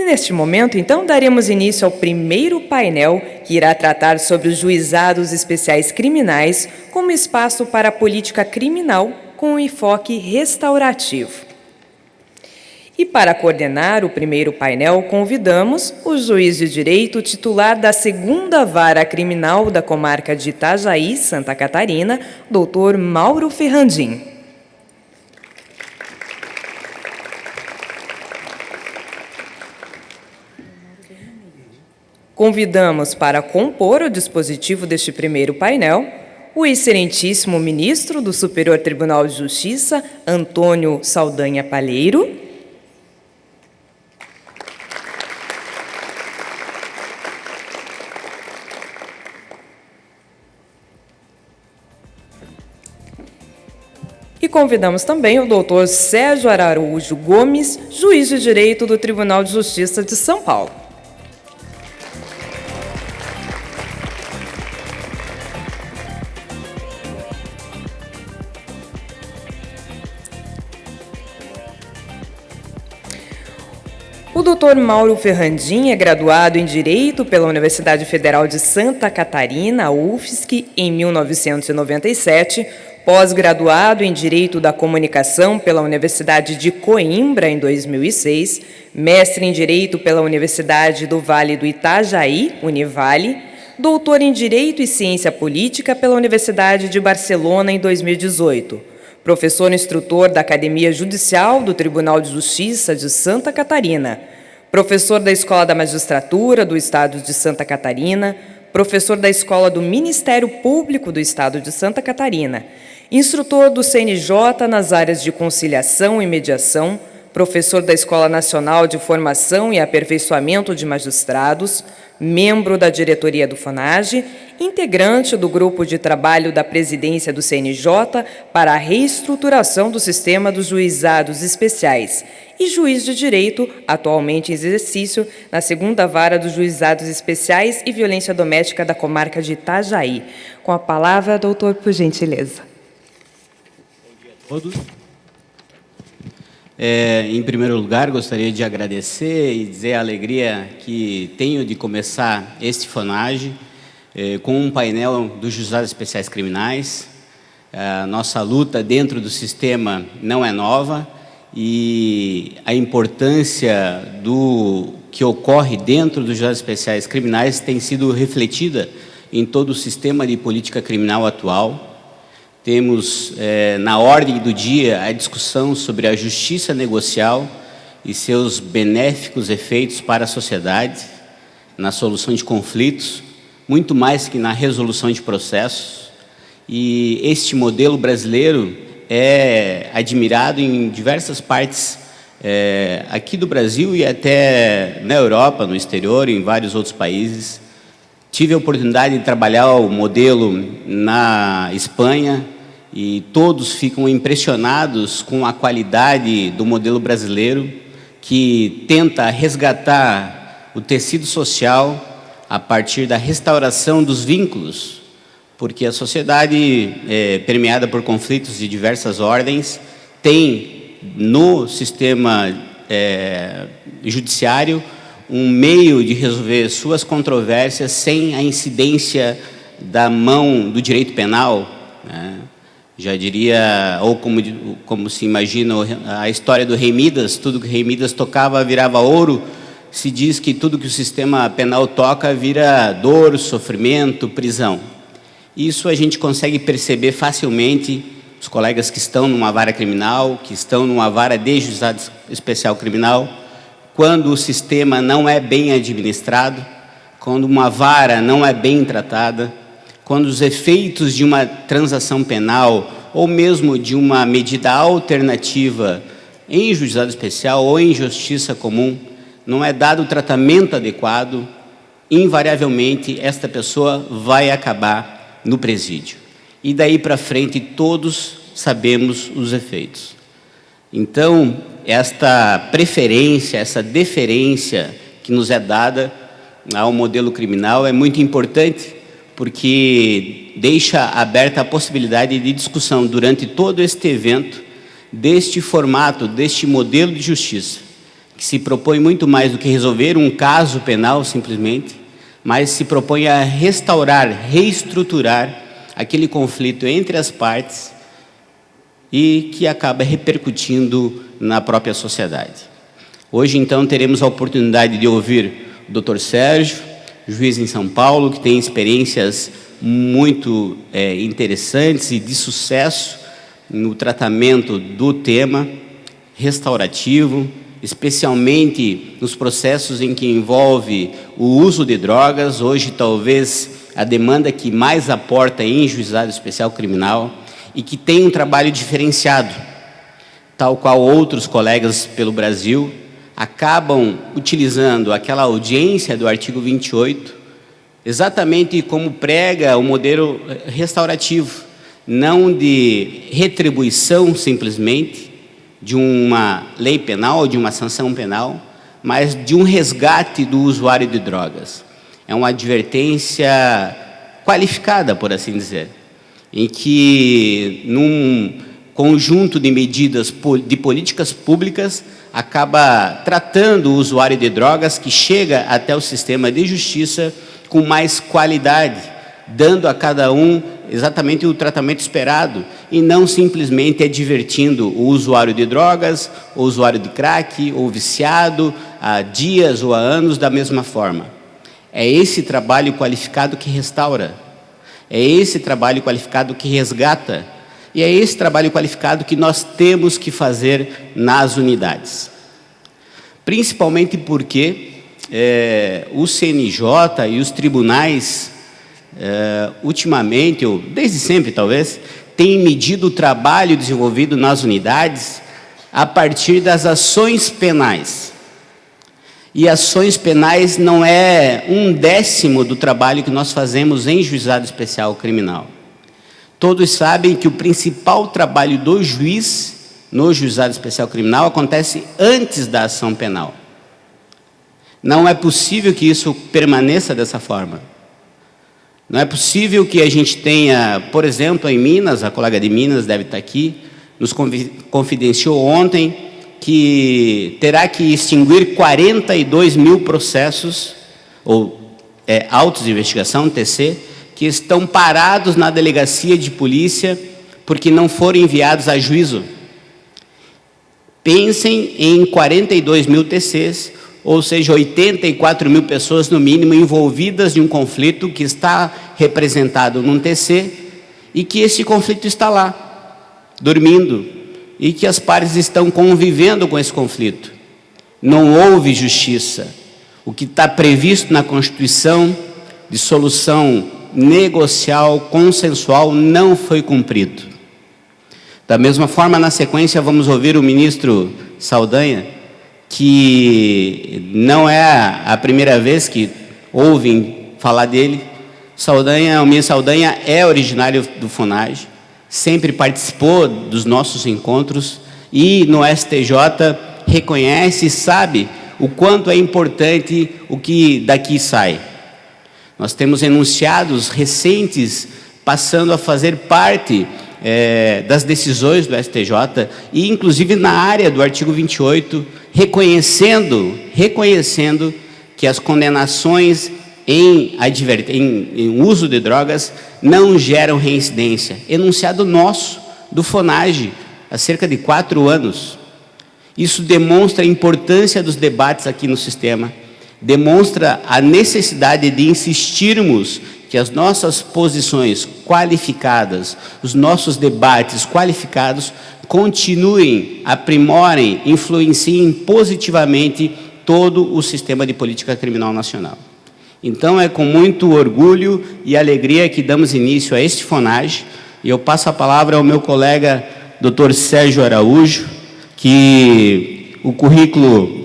Neste momento, então, daremos início ao primeiro painel, que irá tratar sobre os juizados especiais criminais como espaço para a política criminal com um enfoque restaurativo. E para coordenar o primeiro painel, convidamos o juiz de direito titular da 2ª Vara Criminal da Comarca de Itajaí, Santa Catarina, Dr. Mauro Ferrandin. Convidamos para compor o dispositivo deste primeiro painel o excelentíssimo ministro do Superior Tribunal de Justiça, Antônio Saldanha Palheiro. E convidamos também o doutor Sérgio Araújo Gomes, juiz de direito do Tribunal de Justiça de São Paulo. O Dr. Mauro Ferrandin é graduado em Direito pela Universidade Federal de Santa Catarina, UFSC, em 1997, pós-graduado em Direito da Comunicação pela Universidade de Coimbra, em 2006, mestre em Direito pela Universidade do Vale do Itajaí, Univale, doutor em Direito e Ciência Política pela Universidade de Barcelona, em 2018, professor instrutor da Academia Judicial do Tribunal de Justiça de Santa Catarina, professor da Escola da Magistratura do Estado de Santa Catarina, professor da Escola do Ministério Público do Estado de Santa Catarina, instrutor do CNJ nas áreas de conciliação e mediação, professor da Escola Nacional de Formação e Aperfeiçoamento de Magistrados, membro da diretoria do FONAGE, integrante do grupo de trabalho da presidência do CNJ para a reestruturação do sistema dos juizados especiais e juiz de direito, atualmente em exercício na 2ª Vara dos Juizados Especiais e Violência Doméstica da Comarca de Itajaí. Com a palavra, doutor, por gentileza. Bom dia a todos. Em primeiro lugar, gostaria de agradecer e dizer a alegria que tenho de começar este FONAGE com um painel dos Juizados Especiais Criminais. A nossa luta dentro do sistema não é nova e a importância do que ocorre dentro dos Juizados Especiais Criminais tem sido refletida em todo o sistema de política criminal atual. Temos na ordem do dia a discussão sobre a justiça negocial e seus benéficos efeitos para a sociedade, na solução de conflitos, muito mais que na resolução de processos. E este modelo brasileiro é admirado em diversas partes aqui do Brasil e até na Europa, no exterior, em vários outros países. Tive a oportunidade de trabalhar o modelo na Espanha e todos ficam impressionados com a qualidade do modelo brasileiro, que tenta resgatar o tecido social a partir da restauração dos vínculos, porque a sociedade permeada por conflitos de diversas ordens tem no sistema judiciário um meio de resolver suas controvérsias sem a incidência da mão do direito penal, né? Já diria, ou como se imagina a história do Rei Midas, tudo que o Rei Midas tocava virava ouro. Se diz que tudo que o sistema penal toca vira dor, sofrimento, prisão. Isso a gente consegue perceber facilmente, os colegas que estão numa vara criminal, que estão numa vara de juizado especial criminal, quando o sistema não é bem administrado, quando uma vara não é bem tratada, quando os efeitos de uma transação penal ou mesmo de uma medida alternativa em juizado especial ou em justiça comum não é dado o tratamento adequado, invariavelmente esta pessoa vai acabar no presídio. e daí para frente todos sabemos os efeitos. Então, esta preferência, essa deferência que nos é dada ao modelo criminal é muito importante, porque deixa aberta a possibilidade de discussão durante todo este evento, deste formato, deste modelo de justiça, que se propõe muito mais do que resolver um caso penal simplesmente, mas se propõe a restaurar, reestruturar aquele conflito entre as partes e que acaba repercutindo na própria sociedade. Hoje, então, teremos a oportunidade de ouvir o Dr. Sérgio, juiz em São Paulo, que tem experiências muito interessantes e de sucesso no tratamento do tema restaurativo, especialmente nos processos em que envolve o uso de drogas. Hoje, talvez, a demanda que mais aporta em juizado especial criminal e que tem um trabalho diferenciado, tal qual outros colegas pelo Brasil acabam utilizando aquela audiência do artigo 28, exatamente como prega o modelo restaurativo, não de retribuição simplesmente, de uma lei penal, de uma sanção penal, mas de um resgate do usuário de drogas. É uma advertência qualificada, por assim dizer, em que, num conjunto de medidas de políticas públicas, acaba tratando o usuário de drogas que chega até o sistema de justiça com mais qualidade, dando a cada um exatamente o tratamento esperado e não simplesmente advertindo o usuário de drogas, o usuário de crack, ou viciado há dias ou há anos da mesma forma. É esse trabalho qualificado que restaura, é esse trabalho qualificado que resgata, e é esse trabalho qualificado que nós temos que fazer nas unidades. Principalmente porque o CNJ e os tribunais, ultimamente, ou desde sempre talvez, têm medido o trabalho desenvolvido nas unidades a partir das ações penais. E ações penais não é 1/10 do trabalho que nós fazemos em juizado especial criminal. Todos sabem que o principal trabalho do juiz no juizado especial criminal acontece antes da ação penal. Não é possível que isso permaneça dessa forma. Não é possível que a gente tenha, por exemplo, em Minas, a colega de Minas deve estar aqui, nos confidenciou ontem que terá que extinguir 42 mil processos, ou autos de investigação, TC, que estão parados na delegacia de polícia porque não foram enviados a juízo. Pensem em 42 mil TCs, ou seja, 84 mil pessoas, no mínimo, envolvidas em um conflito que está representado num TC e que esse conflito está lá, dormindo, e que as partes estão convivendo com esse conflito. Não houve justiça. O que está previsto na Constituição de solução negocial, consensual, não foi cumprido. Da mesma forma, na sequência, vamos ouvir o ministro Saldanha, que não é a primeira vez que ouvem falar dele. O ministro Saldanha é originário do FUNAG, sempre participou dos nossos encontros e no STJ reconhece e sabe o quanto é importante o que daqui sai. Nós temos enunciados recentes passando a fazer parte das decisões do STJ e, inclusive, na área do artigo 28, reconhecendo que as condenações em uso de drogas não geram reincidência. Enunciado nosso, do FONAGE, há cerca de 4 anos. Isso demonstra a importância dos debates aqui no sistema, demonstra a necessidade de insistirmos que as nossas posições qualificadas, os nossos debates qualificados, continuem, aprimorem, influenciem positivamente todo o sistema de política criminal nacional. Então, é com muito orgulho e alegria que damos início a este FONAGE, e eu passo a palavra ao meu colega, Dr. Sérgio Araújo, que o currículo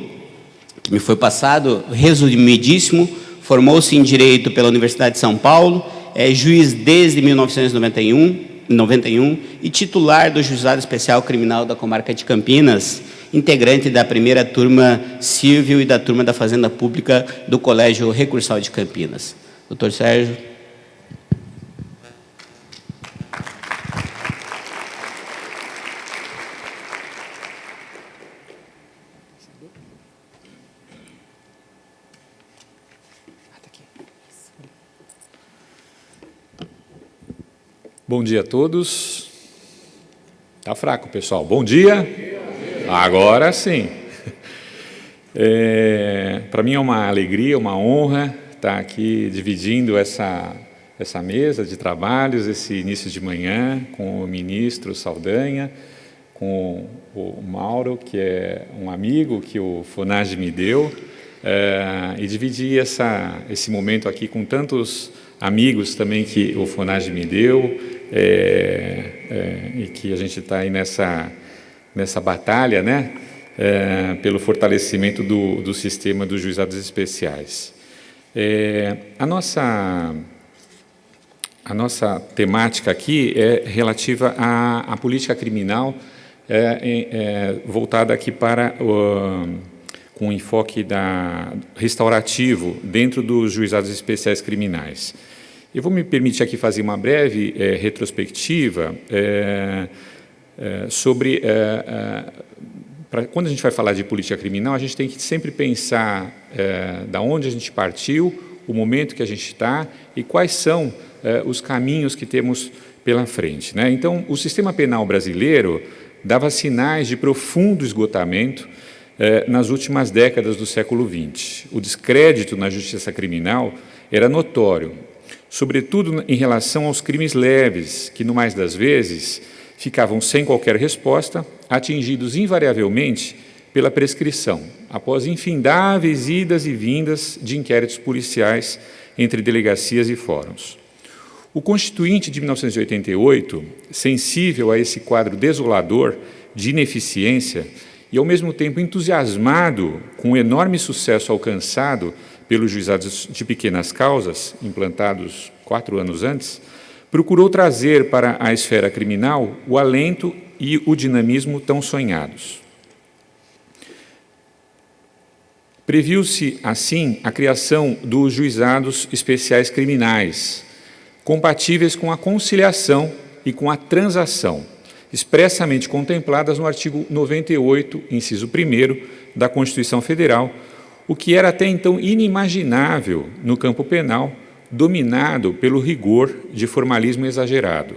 que me foi passado, resumidíssimo, formou-se em Direito pela Universidade de São Paulo, é juiz desde 1991, 91 e titular do Juizado Especial Criminal da Comarca de Campinas, integrante da primeira turma civil e da turma da Fazenda Pública do Colégio Recursal de Campinas. Doutor Sérgio. Bom dia a todos. Tá fraco, pessoal. Bom dia. Agora sim. Para mim é uma alegria, uma honra estar aqui dividindo essa mesa de trabalhos, esse início de manhã, com o ministro Saldanha, com o Mauro, que é um amigo que o FONAGE me deu, e dividir esse momento aqui com tantos amigos também que o FONAGE me deu, e que a gente está aí nessa batalha, né, pelo fortalecimento do sistema dos juizados especiais. A nossa temática aqui é relativa à política criminal, voltada aqui para com enfoque restaurativo dentro dos juizados especiais criminais. Eu vou me permitir aqui fazer uma breve retrospectiva sobre... quando a gente vai falar de política criminal, a gente tem que sempre pensar da onde a gente partiu, o momento que a gente está e quais são os caminhos que temos pela frente, né? Então, o sistema penal brasileiro dava sinais de profundo esgotamento nas últimas décadas do século XX. O descrédito na justiça criminal era notório, sobretudo em relação aos crimes leves, que, no mais das vezes, ficavam sem qualquer resposta, atingidos invariavelmente pela prescrição, após infindáveis idas e vindas de inquéritos policiais entre delegacias e fóruns. O Constituinte de 1988, sensível a esse quadro desolador de ineficiência e, ao mesmo tempo, entusiasmado com o enorme sucesso alcançado pelos juizados de pequenas causas, implantados 4 anos antes, procurou trazer para a esfera criminal o alento e o dinamismo tão sonhados. Previu-se, assim, a criação dos juizados especiais criminais, compatíveis com a conciliação e com a transação, expressamente contempladas no artigo 98, inciso 1º, da Constituição Federal, o que era até então inimaginável no campo penal, dominado pelo rigor de formalismo exagerado.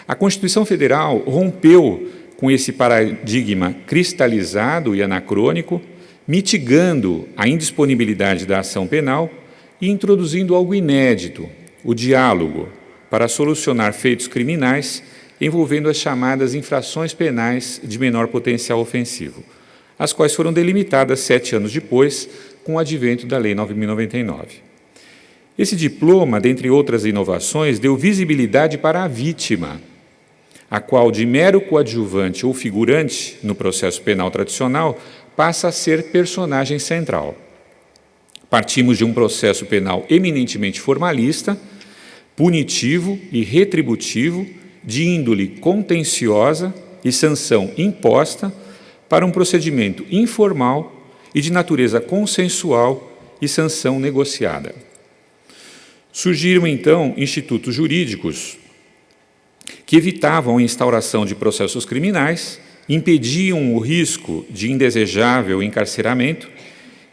A Constituição Federal rompeu com esse paradigma cristalizado e anacrônico, mitigando a indisponibilidade da ação penal e introduzindo algo inédito, o diálogo, para solucionar feitos criminais envolvendo as chamadas infrações penais de menor potencial ofensivo, as quais foram delimitadas 7 anos depois, com o advento da Lei 9.099. Esse diploma, dentre outras inovações, deu visibilidade para a vítima, a qual, de mero coadjuvante ou figurante no processo penal tradicional, passa a ser personagem central. Partimos de um processo penal eminentemente formalista, punitivo e retributivo, de índole contenciosa e sanção imposta, para um procedimento informal e de natureza consensual e sanção negociada. Surgiram, então, institutos jurídicos que evitavam a instauração de processos criminais, impediam o risco de indesejável encarceramento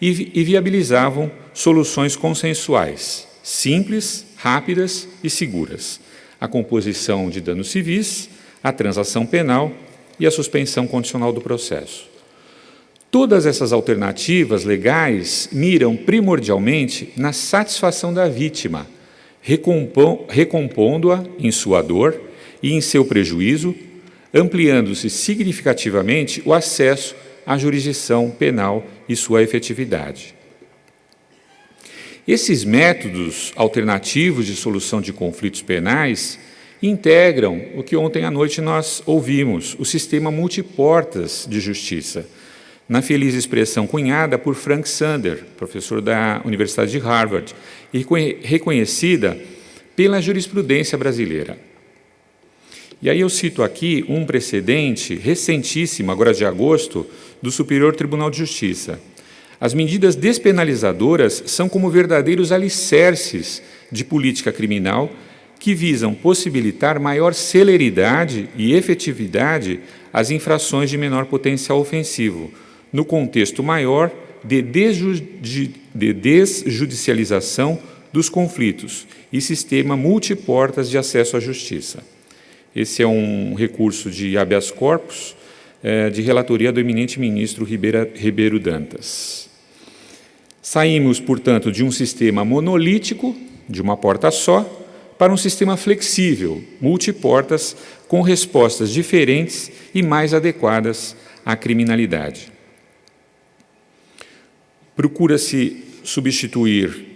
e viabilizavam soluções consensuais, simples, rápidas e seguras, a composição de danos civis, a transação penal e a suspensão condicional do processo. Todas essas alternativas legais miram primordialmente na satisfação da vítima, recompondo-a em sua dor e em seu prejuízo, ampliando-se significativamente o acesso à jurisdição penal e sua efetividade. Esses métodos alternativos de solução de conflitos penais integram o que ontem à noite nós ouvimos, o sistema multiportas de justiça, na feliz expressão cunhada por Frank Sander, professor da Universidade de Harvard, e reconhecida pela jurisprudência brasileira. E aí eu cito aqui um precedente recentíssimo, agora de agosto, do Superior Tribunal de Justiça. As medidas despenalizadoras são como verdadeiros alicerces de política criminal que visam possibilitar maior celeridade e efetividade às infrações de menor potencial ofensivo, no contexto maior de desjudicialização dos conflitos e sistema multiportas de acesso à justiça. Esse é um recurso de habeas corpus, de relatoria do eminente ministro Ribeiro Dantas. Saímos, portanto, de um sistema monolítico, de uma porta só, para um sistema flexível, multiportas, com respostas diferentes e mais adequadas à criminalidade. Procura-se substituir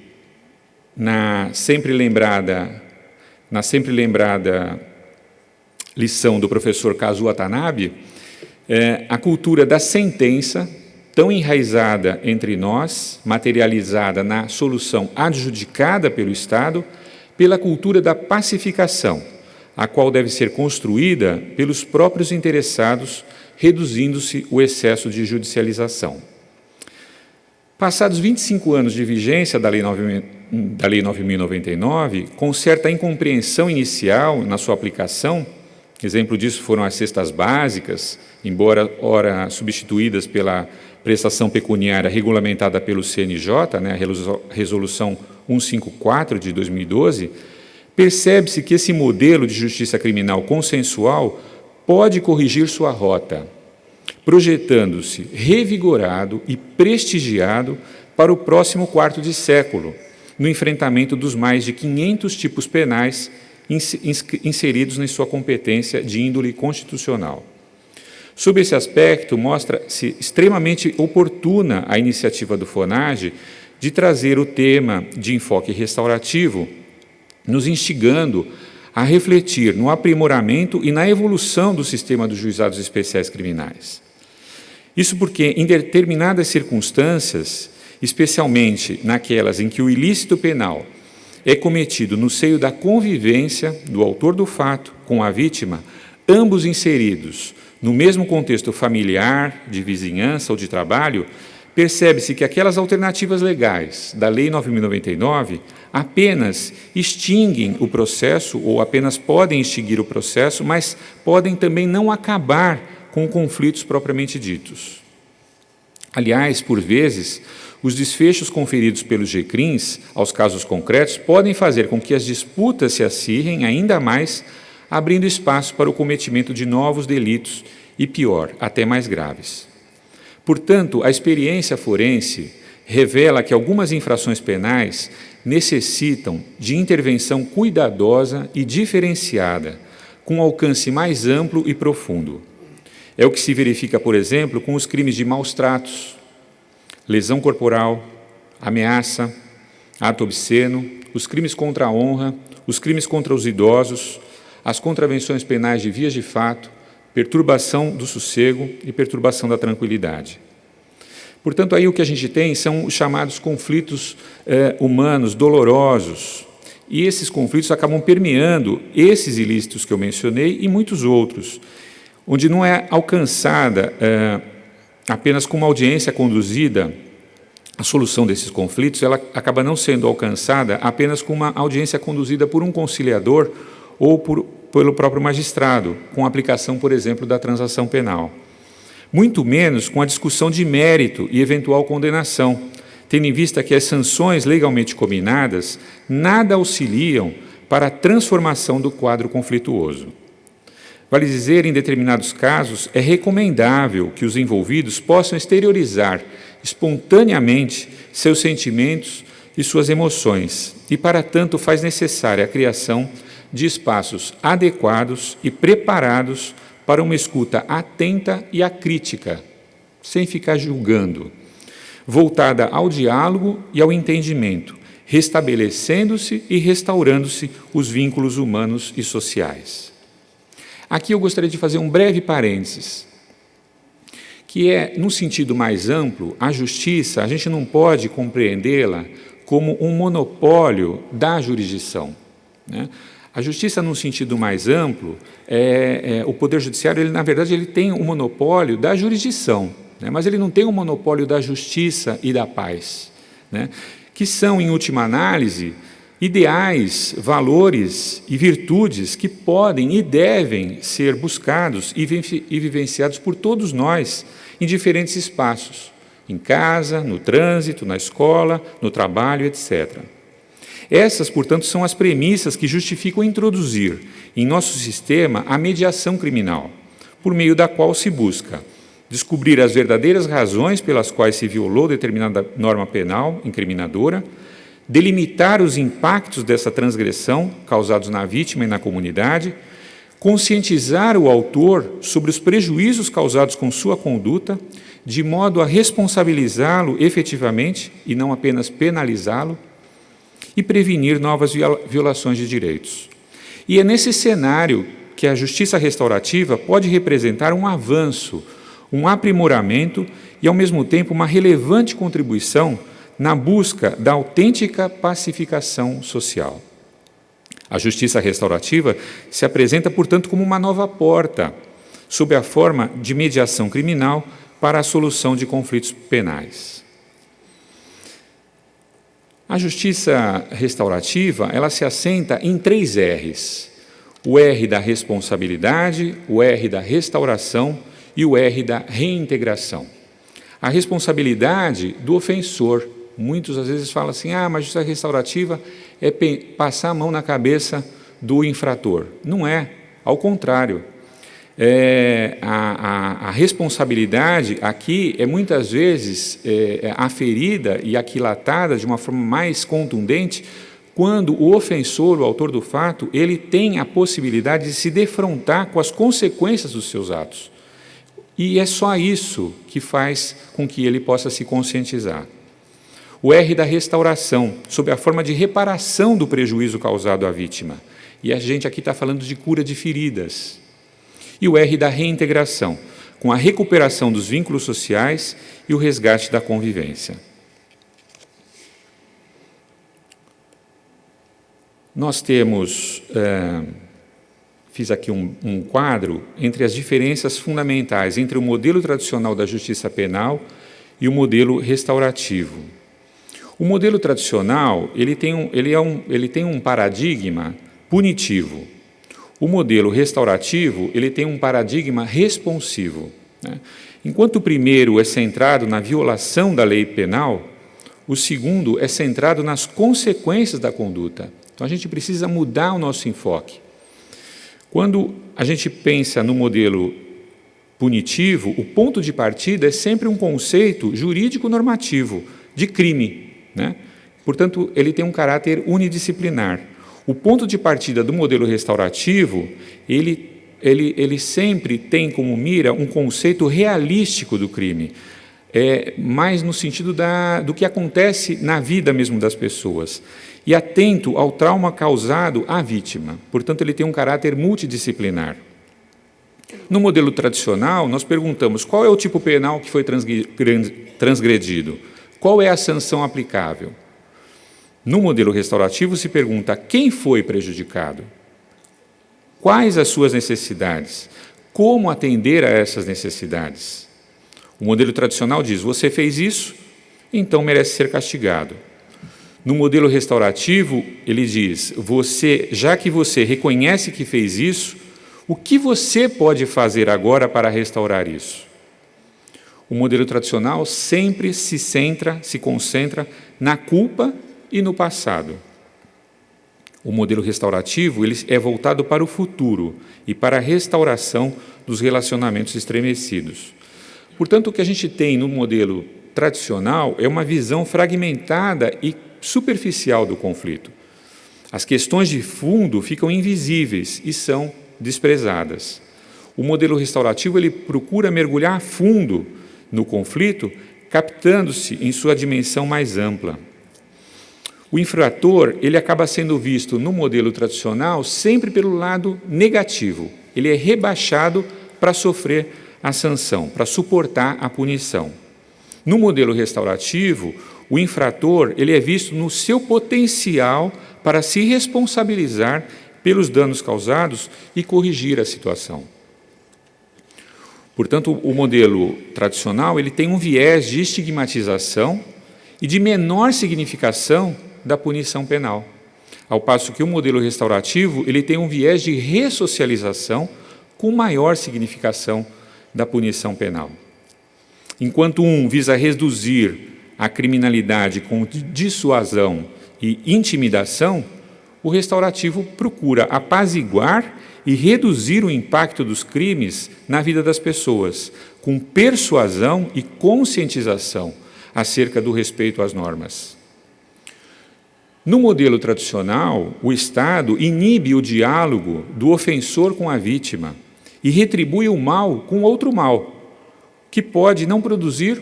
na sempre lembrada lição do professor Kazuo Watanabe, a cultura da sentença, tão enraizada entre nós, materializada na solução adjudicada pelo Estado, pela cultura da pacificação, a qual deve ser construída pelos próprios interessados, reduzindo-se o excesso de judicialização. Passados 25 anos de vigência da Lei 9.099, com certa incompreensão inicial na sua aplicação, exemplo disso foram as cestas básicas, embora ora substituídas pela prestação pecuniária regulamentada pelo CNJ, a Resolução 154 de 2012, percebe-se que esse modelo de justiça criminal consensual pode corrigir sua rota, projetando-se revigorado e prestigiado para o próximo quarto de século, no enfrentamento dos mais de 500 tipos penais inseridos em sua competência de índole constitucional. Sob esse aspecto, mostra-se extremamente oportuna a iniciativa do FONAGE de trazer o tema de enfoque restaurativo, nos instigando a refletir no aprimoramento e na evolução do sistema dos juizados especiais criminais. Isso porque, em determinadas circunstâncias, especialmente naquelas em que o ilícito penal é cometido no seio da convivência do autor do fato com a vítima, ambos inseridos no mesmo contexto familiar, de vizinhança ou de trabalho, percebe-se que aquelas alternativas legais da Lei 9.099 apenas extinguem o processo, ou apenas podem extinguir o processo, mas podem também não acabar com conflitos propriamente ditos. Aliás, por vezes, os desfechos conferidos pelos GCRIMs aos casos concretos podem fazer com que as disputas se acirrem ainda mais, abrindo espaço para o cometimento de novos delitos e, pior, até mais graves. Portanto, a experiência forense revela que algumas infrações penais necessitam de intervenção cuidadosa e diferenciada, com alcance mais amplo e profundo. É o que se verifica, por exemplo, com os crimes de maus tratos, lesão corporal, ameaça, ato obsceno, os crimes contra a honra, os crimes contra os idosos, as contravenções penais de vias de fato, perturbação do sossego e perturbação da tranquilidade. Portanto, aí o que a gente tem são os chamados conflitos humanos dolorosos, e esses conflitos acabam permeando esses ilícitos que eu mencionei e muitos outros, onde não é alcançada apenas com uma audiência conduzida, a solução desses conflitos, ela acaba não sendo alcançada apenas com uma audiência conduzida por um conciliador ou pelo próprio magistrado, com a aplicação, por exemplo, da transação penal. Muito menos com a discussão de mérito e eventual condenação, tendo em vista que as sanções legalmente combinadas nada auxiliam para a transformação do quadro conflituoso. Vale dizer, em determinados casos, é recomendável que os envolvidos possam exteriorizar espontaneamente seus sentimentos e suas emoções, e, para tanto, faz necessária a criação de espaços adequados e preparados para uma escuta atenta e acrítica, sem ficar julgando, voltada ao diálogo e ao entendimento, restabelecendo-se e restaurando-se os vínculos humanos e sociais. Aqui eu gostaria de fazer um breve parênteses, que é, no sentido mais amplo, a justiça, a gente não pode compreendê-la como um monopólio da jurisdição, né? A justiça, num sentido mais amplo, o Poder Judiciário, ele, na verdade, ele tem um monopólio da jurisdição, né? Mas ele não tem um monopólio da justiça e da paz, né? Que são, em última análise, ideais, valores e virtudes que podem e devem ser buscados e vivenciados por todos nós em diferentes espaços, em casa, no trânsito, na escola, no trabalho, etc. Essas, portanto, são as premissas que justificam introduzir em nosso sistema a mediação criminal, por meio da qual se busca descobrir as verdadeiras razões pelas quais se violou determinada norma penal incriminadora, delimitar os impactos dessa transgressão causados na vítima e na comunidade, conscientizar o autor sobre os prejuízos causados com sua conduta, de modo a responsabilizá-lo efetivamente e não apenas penalizá-lo, e prevenir novas violações de direitos. E é nesse cenário que a justiça restaurativa pode representar um avanço, um aprimoramento e, ao mesmo tempo, uma relevante contribuição na busca da autêntica pacificação social. A justiça restaurativa se apresenta, portanto, como uma nova porta, sob a forma de mediação criminal para a solução de conflitos penais. A justiça restaurativa, ela se assenta em 3 R's. O R da responsabilidade, o R da restauração e o R da reintegração. A responsabilidade do ofensor. Muitos, às vezes, falam assim, mas a justiça restaurativa é passar a mão na cabeça do infrator. Não é, ao contrário. A responsabilidade aqui é, muitas vezes, aferida e aquilatada de uma forma mais contundente quando o ofensor, o autor do fato, ele tem a possibilidade de se defrontar com as consequências dos seus atos. E é só isso que faz com que ele possa se conscientizar. O R da restauração, sob a forma de reparação do prejuízo causado à vítima. E a gente aqui está falando de cura de feridas. E o R da reintegração, com a recuperação dos vínculos sociais e o resgate da convivência. Nós temos... Fiz aqui um quadro entre as diferenças fundamentais entre o modelo tradicional da justiça penal e o modelo restaurativo. O modelo tradicional ele tem um paradigma punitivo. O modelo restaurativo ele tem um paradigma responsivo, né? Enquanto o primeiro é centrado na violação da lei penal, o segundo é centrado nas consequências da conduta. Então, a gente precisa mudar o nosso enfoque. Quando a gente pensa no modelo punitivo, o ponto de partida é sempre um conceito jurídico-normativo de crime, né? Portanto, ele tem um caráter unidisciplinar. O ponto de partida do modelo restaurativo, ele sempre tem como mira um conceito realístico do crime, mais no sentido do que acontece na vida mesmo das pessoas, e atento ao trauma causado à vítima. Portanto, ele tem um caráter multidisciplinar. No modelo tradicional, nós perguntamos qual é o tipo penal que foi transgredido, qual é a sanção aplicável. No modelo restaurativo, se pergunta quem foi prejudicado, quais as suas necessidades, como atender a essas necessidades. O modelo tradicional diz, você fez isso, então merece ser castigado. No modelo restaurativo, ele diz, já que você reconhece que fez isso, o que você pode fazer agora para restaurar isso? O modelo tradicional sempre se concentra na culpa e no passado. O modelo restaurativo ele é voltado para o futuro e para a restauração dos relacionamentos estremecidos. Portanto, o que a gente tem no modelo tradicional é uma visão fragmentada e superficial do conflito. As questões de fundo ficam invisíveis e são desprezadas. O modelo restaurativo ele procura mergulhar a fundo no conflito, captando-se em sua dimensão mais ampla. O infrator ele acaba sendo visto no modelo tradicional sempre pelo lado negativo. Ele é rebaixado para sofrer a sanção, para suportar a punição. No modelo restaurativo, o infrator ele é visto no seu potencial para se responsabilizar pelos danos causados e corrigir a situação. Portanto, o modelo tradicional ele tem um viés de estigmatização e de menor significação da punição penal, ao passo que o modelo restaurativo ele tem um viés de ressocialização com maior significação da punição penal. Enquanto um visa reduzir a criminalidade com dissuasão e intimidação, o restaurativo procura apaziguar e reduzir o impacto dos crimes na vida das pessoas, com persuasão e conscientização acerca do respeito às normas. No modelo tradicional, o Estado inibe o diálogo do ofensor com a vítima e retribui o mal com outro mal, que pode não produzir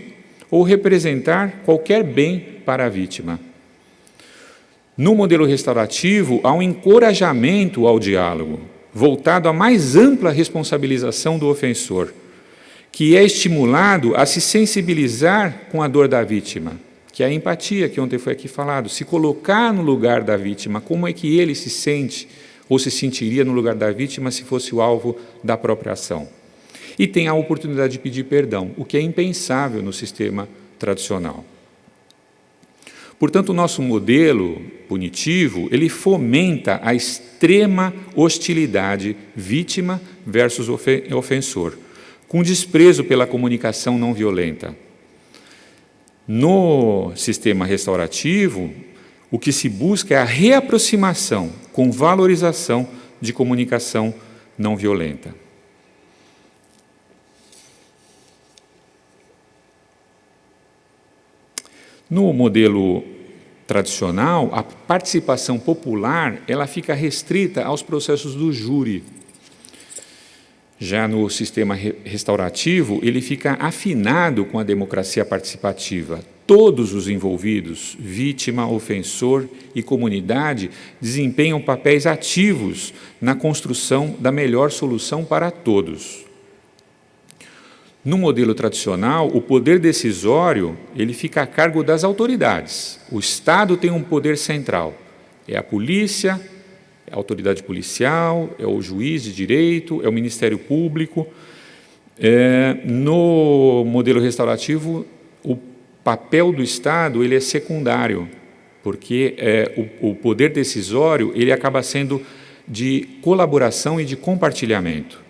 ou representar qualquer bem para a vítima. No modelo restaurativo, há um encorajamento ao diálogo, voltado à mais ampla responsabilização do ofensor, que é estimulado a se sensibilizar com a dor da vítima, que é a empatia, que ontem foi aqui falado, se colocar no lugar da vítima, como é que ele se sente ou se sentiria no lugar da vítima se fosse o alvo da própria ação. E tem a oportunidade de pedir perdão, o que é impensável no sistema tradicional. Portanto, o nosso modelo punitivo, ele fomenta a extrema hostilidade vítima versus ofensor, com desprezo pela comunicação não violenta. No sistema restaurativo, o que se busca é a reaproximação com valorização de comunicação não violenta. No modelo tradicional, a participação popular ela fica restrita aos processos do júri. Já no sistema restaurativo, ele fica afinado com a democracia participativa. Todos os envolvidos, vítima, ofensor e comunidade, desempenham papéis ativos na construção da melhor solução para todos. No modelo tradicional, o poder decisório ele fica a cargo das autoridades. O Estado tem um poder central. É a polícia, é a autoridade policial, é o juiz de direito, é o Ministério Público. No modelo restaurativo, o papel do Estado ele é secundário, porque o poder decisório ele acaba sendo de colaboração e de compartilhamento.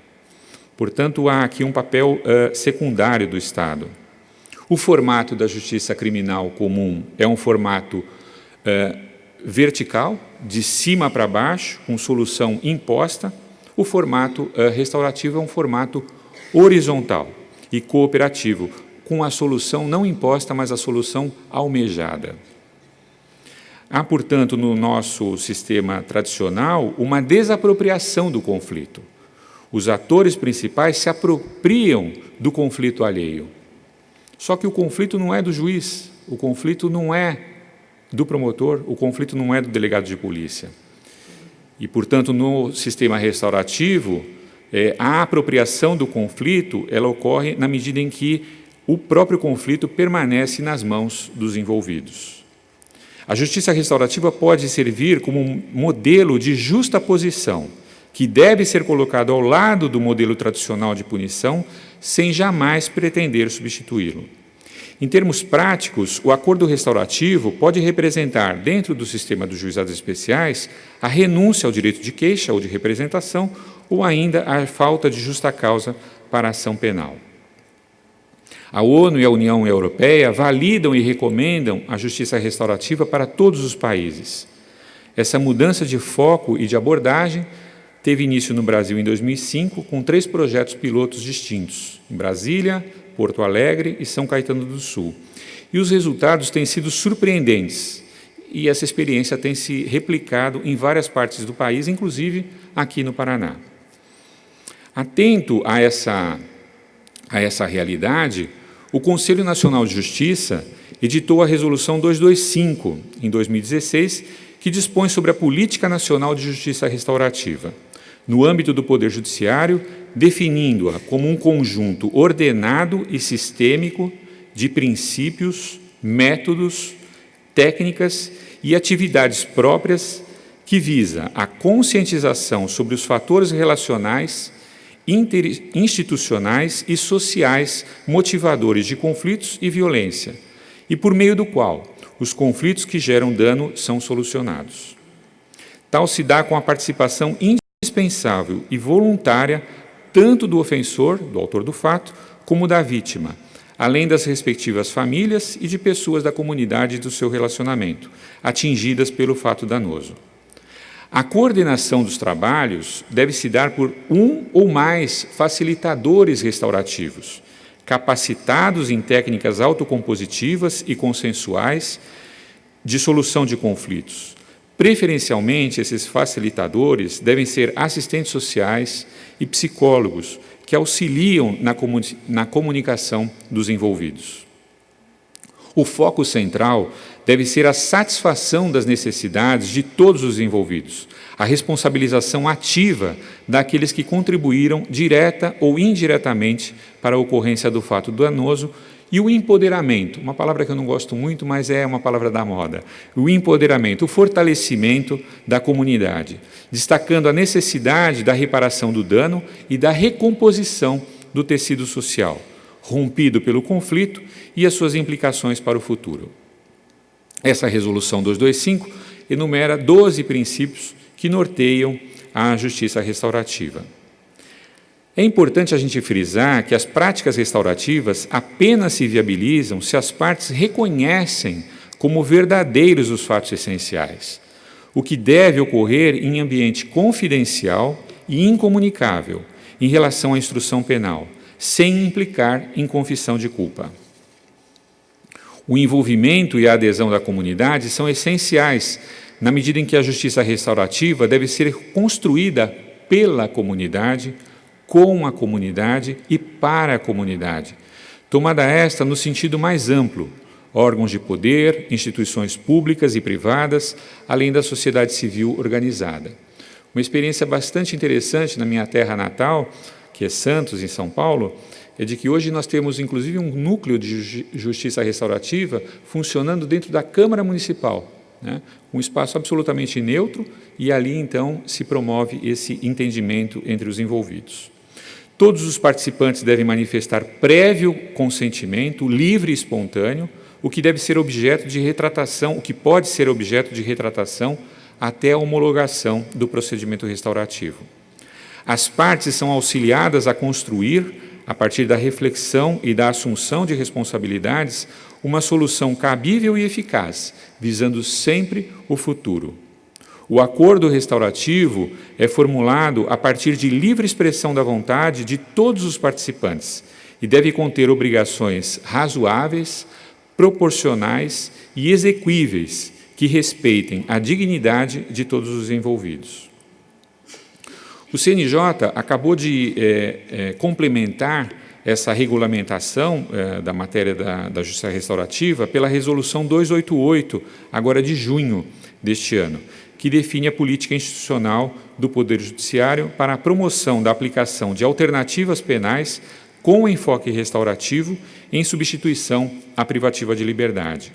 Portanto, há aqui um papel secundário do Estado. O formato da justiça criminal comum é um formato vertical, de cima para baixo, com solução imposta. O formato restaurativo é um formato horizontal e cooperativo, com a solução não imposta, mas a solução almejada. Há, portanto, no nosso sistema tradicional, uma desapropriação do conflito. Os atores principais se apropriam do conflito alheio. Só que o conflito não é do juiz, o conflito não é do promotor, o conflito não é do delegado de polícia. E, portanto, no sistema restaurativo, a apropriação do conflito ela ocorre na medida em que o próprio conflito permanece nas mãos dos envolvidos. A justiça restaurativa pode servir como um modelo de justaposição, que deve ser colocado ao lado do modelo tradicional de punição, sem jamais pretender substituí-lo. Em termos práticos, o acordo restaurativo pode representar, dentro do sistema dos juizados especiais, a renúncia ao direito de queixa ou de representação, ou ainda a falta de justa causa para a ação penal. A ONU e a União Europeia validam e recomendam a justiça restaurativa para todos os países. Essa mudança de foco e de abordagem teve início no Brasil em 2005, com 3 projetos pilotos distintos, em Brasília, Porto Alegre e São Caetano do Sul. E os resultados têm sido surpreendentes, e essa experiência tem se replicado em várias partes do país, inclusive aqui no Paraná. Atento a essa realidade, o Conselho Nacional de Justiça editou a Resolução 225, em 2016, que dispõe sobre a Política Nacional de Justiça Restaurativa, no âmbito do Poder Judiciário, definindo-a como um conjunto ordenado e sistêmico de princípios, métodos, técnicas e atividades próprias que visa a conscientização sobre os fatores relacionais, interinstitucionais e sociais motivadores de conflitos e violência, e por meio do qual os conflitos que geram dano são solucionados. Tal se dá com a participação indispensável e voluntária tanto do ofensor, do autor do fato, como da vítima, além das respectivas famílias e de pessoas da comunidade do seu relacionamento, atingidas pelo fato danoso. A coordenação dos trabalhos deve se dar por um ou mais facilitadores restaurativos, capacitados em técnicas autocompositivas e consensuais de solução de conflitos. Preferencialmente, esses facilitadores devem ser assistentes sociais e psicólogos que auxiliam na comunicação dos envolvidos. O foco central deve ser a satisfação das necessidades de todos os envolvidos, a responsabilização ativa daqueles que contribuíram direta ou indiretamente para a ocorrência do fato danoso e o empoderamento, uma palavra que eu não gosto muito, mas é uma palavra da moda, o empoderamento, o fortalecimento da comunidade, destacando a necessidade da reparação do dano e da recomposição do tecido social, rompido pelo conflito e as suas implicações para o futuro. Essa resolução 225 enumera 12 princípios que norteiam a justiça restaurativa. É importante a gente frisar que as práticas restaurativas apenas se viabilizam se as partes reconhecem como verdadeiros os fatos essenciais, o que deve ocorrer em ambiente confidencial e incomunicável em relação à instrução penal, sem implicar em confissão de culpa. O envolvimento e a adesão da comunidade são essenciais, na medida em que a justiça restaurativa deve ser construída pela comunidade, com a comunidade e para a comunidade, tomada esta no sentido mais amplo, órgãos de poder, instituições públicas e privadas, além da sociedade civil organizada. Uma experiência bastante interessante na minha terra natal, que é Santos, em São Paulo, é de que hoje nós temos, inclusive, um núcleo de justiça restaurativa funcionando dentro da Câmara Municipal, né? Um espaço absolutamente neutro, e ali, então, se promove esse entendimento entre os envolvidos. Todos os participantes devem manifestar prévio consentimento, livre e espontâneo, o que deve ser objeto de retratação, o que pode ser objeto de retratação até a homologação do procedimento restaurativo. As partes são auxiliadas a construir, a partir da reflexão e da assunção de responsabilidades, uma solução cabível e eficaz, visando sempre o futuro. O acordo restaurativo é formulado a partir de livre expressão da vontade de todos os participantes e deve conter obrigações razoáveis, proporcionais e exequíveis que respeitem a dignidade de todos os envolvidos. O CNJ acabou de complementar essa regulamentação da matéria da justiça restaurativa pela Resolução 288, agora de junho deste ano, que define a política institucional do Poder Judiciário para a promoção da aplicação de alternativas penais com enfoque restaurativo em substituição à privativa de liberdade.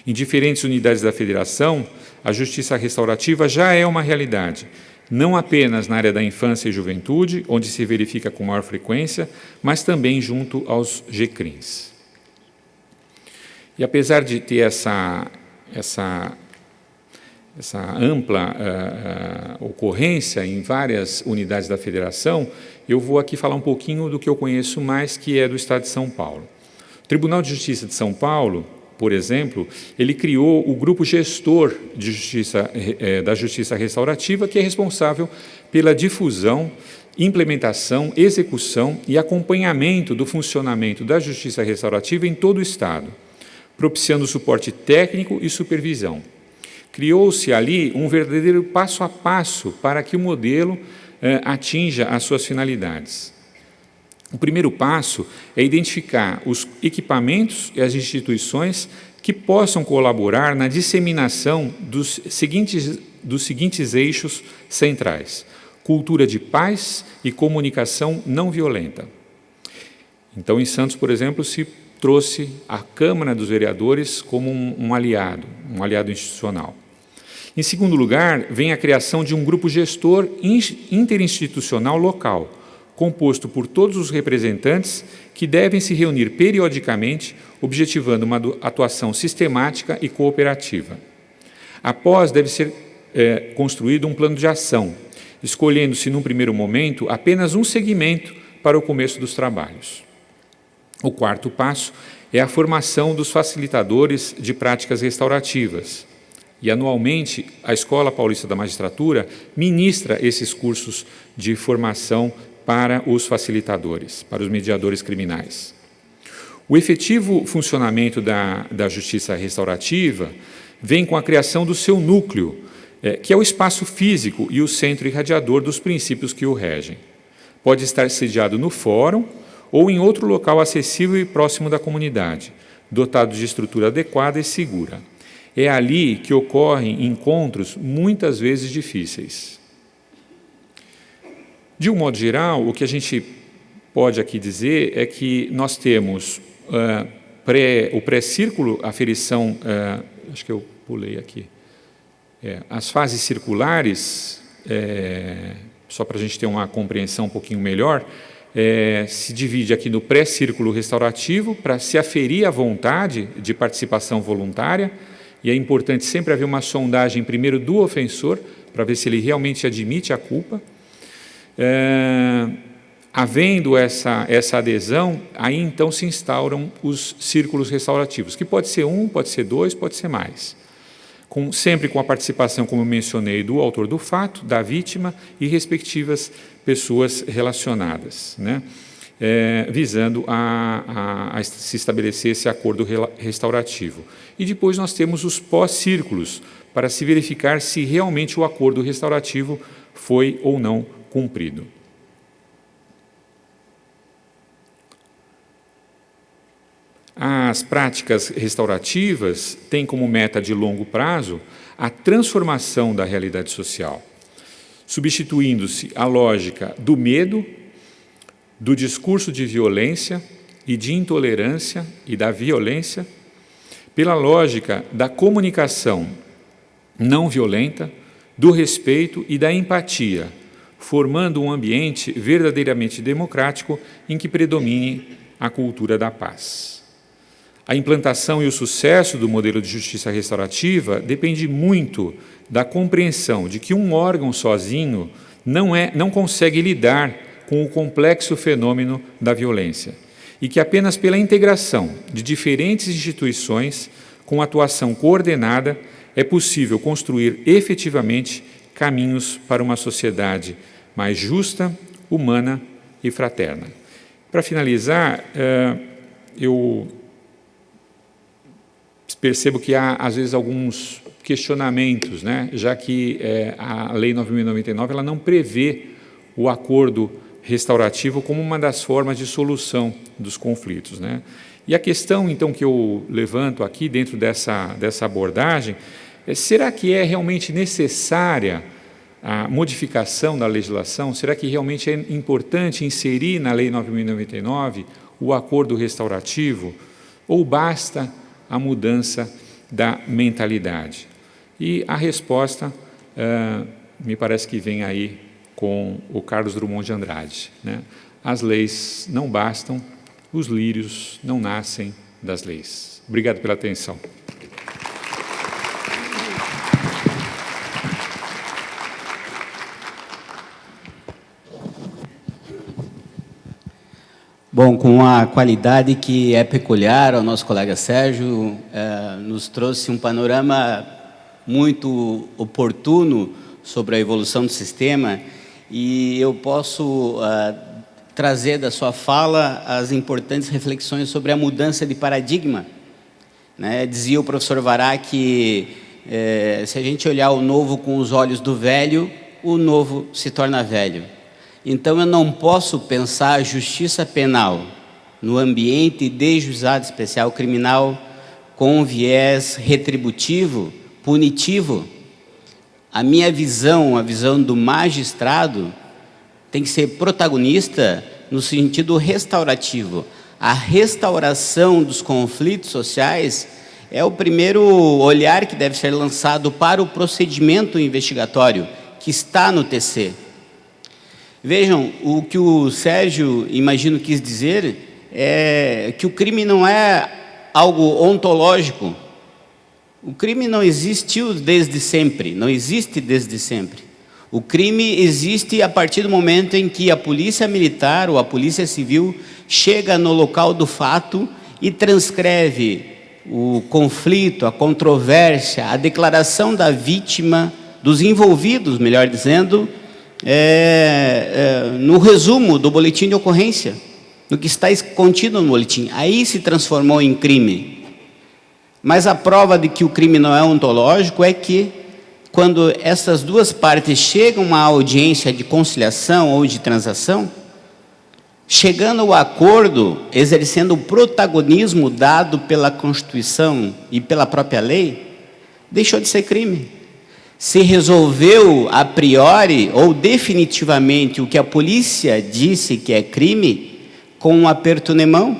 Em diferentes unidades da Federação, a justiça restaurativa já é uma realidade, não apenas na área da infância e juventude, onde se verifica com maior frequência, mas também junto aos GCRIMs. E apesar de ter essa ampla ocorrência em várias unidades da Federação, eu vou aqui falar um pouquinho do que eu conheço mais, que é do Estado de São Paulo. O Tribunal de Justiça de São Paulo, por exemplo, ele criou o grupo gestor de da justiça restaurativa, que é responsável pela difusão, implementação, execução e acompanhamento do funcionamento da justiça restaurativa em todo o Estado, propiciando suporte técnico e supervisão. Criou-se ali um verdadeiro passo a passo para que o modelo atinja as suas finalidades. O primeiro passo é identificar os equipamentos e as instituições que possam colaborar na disseminação dos seguintes eixos centrais: cultura de paz e comunicação não violenta. Então, em Santos, por exemplo, se trouxe a Câmara dos Vereadores como um aliado institucional. Em segundo lugar, vem a criação de um grupo gestor interinstitucional local, composto por todos os representantes que devem se reunir periodicamente, objetivando uma atuação sistemática e cooperativa. Após, deve ser construído um plano de ação, escolhendo-se, num primeiro momento, apenas um segmento para o começo dos trabalhos. O quarto passo é a formação dos facilitadores de práticas restaurativas. E, anualmente, a Escola Paulista da Magistratura ministra esses cursos de formação para os facilitadores, para os mediadores criminais. O efetivo funcionamento da justiça restaurativa vem com a criação do seu núcleo, que é o espaço físico e o centro irradiador dos princípios que o regem. Pode estar sediado no fórum ou em outro local acessível e próximo da comunidade, dotado de estrutura adequada e segura. É ali que ocorrem encontros muitas vezes difíceis. De um modo geral, o que a gente pode aqui dizer é que nós temos o pré-círculo, a aferição, acho que eu pulei aqui, as fases circulares, só para a gente ter uma compreensão um pouquinho melhor, se divide aqui no pré-círculo restaurativo, para se aferir a vontade de participação voluntária, e é importante sempre haver uma sondagem primeiro do ofensor, para ver se ele realmente admite a culpa. Havendo essa adesão, aí então se instauram os círculos restaurativos, que pode ser um, pode ser dois, pode ser mais. Sempre com a participação, como eu mencionei, do autor do fato, da vítima e respectivas pessoas relacionadas, né? Visando a se estabelecer esse acordo restaurativo. E depois nós temos os pós-círculos, para se verificar se realmente o acordo restaurativo foi ou não cumprido. As práticas restaurativas têm como meta de longo prazo a transformação da realidade social, substituindo-se a lógica do medo, do discurso de violência e de intolerância e da violência, pela lógica da comunicação não violenta, do respeito e da empatia, formando um ambiente verdadeiramente democrático em que predomine a cultura da paz. A implantação e o sucesso do modelo de justiça restaurativa depende muito da compreensão de que um órgão sozinho não consegue lidar com o complexo fenômeno da violência e que apenas pela integração de diferentes instituições com atuação coordenada é possível construir efetivamente caminhos para uma sociedade mais justa, humana e fraterna. Para finalizar, eu percebo que há, às vezes, alguns questionamentos, né? Já que a Lei 9.099 ela não prevê o acordo restaurativo como uma das formas de solução dos conflitos, né? E a questão, então, que eu levanto aqui dentro dessa abordagem é: será que é realmente necessária a modificação da legislação? Será que realmente é importante inserir na Lei 9.099 o acordo restaurativo? Ou basta a mudança da mentalidade? E a resposta me parece que vem aí com o Carlos Drummond de Andrade, né? As leis não bastam, os lírios não nascem das leis. Obrigado pela atenção. Bom, com a qualidade que é peculiar ao nosso colega Sérgio, nos trouxe um panorama muito oportuno sobre a evolução do sistema, e eu posso trazer da sua fala as importantes reflexões sobre a mudança de paradigma, né? Dizia o professor Vará que se a gente olhar o novo com os olhos do velho, o novo se torna velho. Então, eu não posso pensar a justiça penal no ambiente de juizado especial criminal com viés retributivo, punitivo. A minha visão, a visão do magistrado, tem que ser protagonista no sentido restaurativo. A restauração dos conflitos sociais é o primeiro olhar que deve ser lançado para o procedimento investigatório que está no TC. Vejam, o que o Sérgio, imagino, quis dizer é que o crime não é algo ontológico. O crime não existiu desde sempre, não existe desde sempre. O crime existe a partir do momento em que a polícia militar ou a polícia civil chega no local do fato e transcreve o conflito, a controvérsia, a declaração da vítima, dos envolvidos, melhor dizendo, no resumo do boletim de ocorrência, no que está contido no boletim. Aí se transformou em crime. Mas a prova de que o crime não é ontológico é que, quando essas duas partes chegam à audiência de conciliação ou de transação, chegando ao acordo, exercendo o protagonismo dado pela Constituição e pela própria lei, deixou de ser crime. Se resolveu a priori ou definitivamente o que a polícia disse que é crime, com um aperto de mão,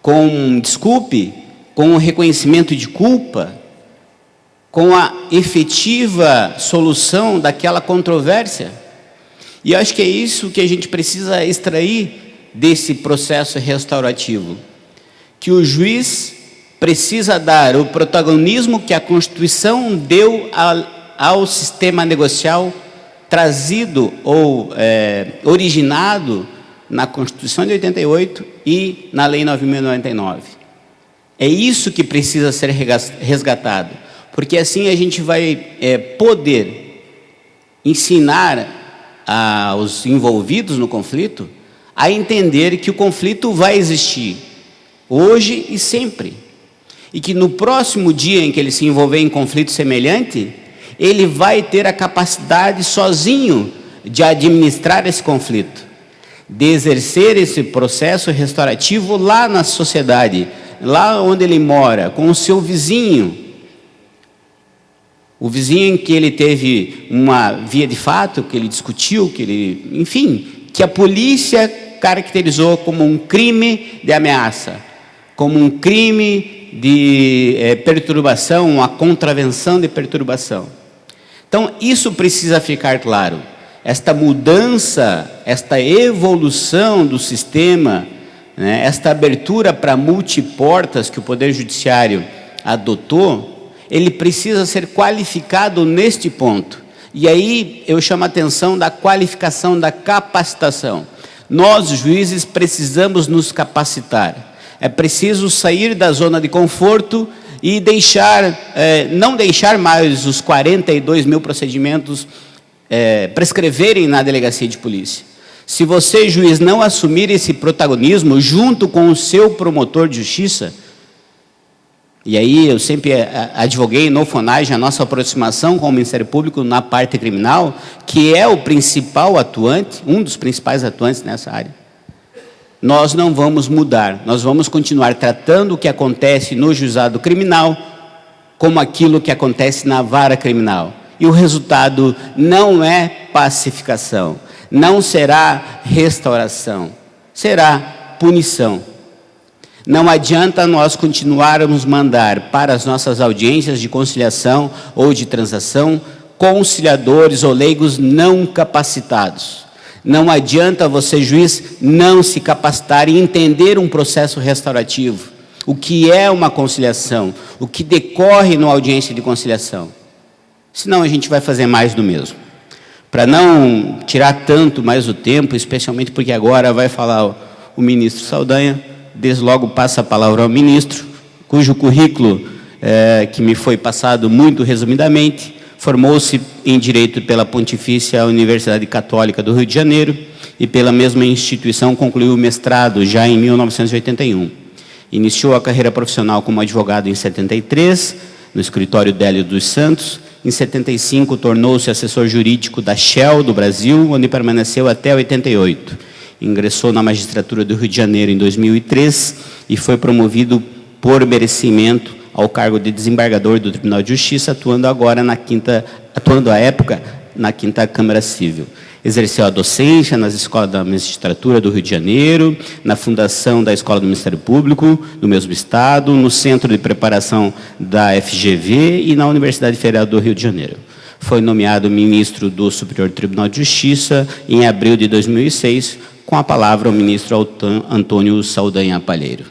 com um desculpe, com um reconhecimento de culpa, com a efetiva solução daquela controvérsia. E acho que é isso que a gente precisa extrair desse processo restaurativo, que o juiz precisa dar o protagonismo que a Constituição deu ao sistema negocial trazido ou originado na Constituição de 88 e na Lei 9.099. É isso que precisa ser resgatado, porque assim a gente vai poder ensinar aos envolvidos no conflito a entender que o conflito vai existir, hoje e sempre. E que no próximo dia em que ele se envolver em conflito semelhante, ele vai ter a capacidade sozinho de administrar esse conflito, de exercer esse processo restaurativo lá na sociedade, lá onde ele mora, com o seu vizinho. O vizinho em que ele teve uma via de fato, que ele discutiu, que ele, enfim, que a polícia caracterizou como um crime de ameaça, como um crime de perturbação, uma contravenção de perturbação. Então, isso precisa ficar claro. Esta mudança, esta evolução do sistema, né, esta abertura para multiportas que o Poder Judiciário adotou, ele precisa ser qualificado neste ponto. E aí eu chamo a atenção da qualificação, da capacitação. Nós, juízes, precisamos nos capacitar. É preciso sair da zona de conforto e não deixar mais os 42 mil procedimentos prescreverem na delegacia de polícia. Se você, juiz, não assumir esse protagonismo junto com o seu promotor de justiça, e aí eu sempre advoguei no FONAGE a nossa aproximação com o Ministério Público na parte criminal, que é o principal atuante, um dos principais atuantes nessa área. Nós não vamos mudar, nós vamos continuar tratando o que acontece no juizado criminal como aquilo que acontece na vara criminal. E o resultado não é pacificação, não será restauração, será punição. Não adianta nós continuarmos mandar para as nossas audiências de conciliação ou de transação conciliadores ou leigos não capacitados. Não adianta você, juiz, não se capacitar e entender um processo restaurativo, o que é uma conciliação, o que decorre numa audiência de conciliação. Senão a gente vai fazer mais do mesmo. Para não tirar tanto mais o tempo, especialmente porque agora vai falar o ministro Saldanha, desde logo passa a palavra ao ministro, cujo currículo, que me foi passado muito resumidamente, formou-se em Direito pela Pontifícia Universidade Católica do Rio de Janeiro e pela mesma instituição concluiu o mestrado já em 1981. Iniciou a carreira profissional como advogado em 73, no escritório Délio dos Santos. Em 75, tornou-se assessor jurídico da Shell do Brasil, onde permaneceu até 88. Ingressou na magistratura do Rio de Janeiro em 2003 e foi promovido por merecimento ao cargo de desembargador do Tribunal de Justiça, atuando à época na 5ª Câmara Civil. Exerceu a docência nas escolas da magistratura do Rio de Janeiro, na fundação da Escola do Ministério Público do mesmo estado, no Centro de Preparação da FGV e na Universidade Federal do Rio de Janeiro. Foi nomeado ministro do Superior Tribunal de Justiça em abril de 2006, com a palavra o ministro Antônio Saldanha Palheiro.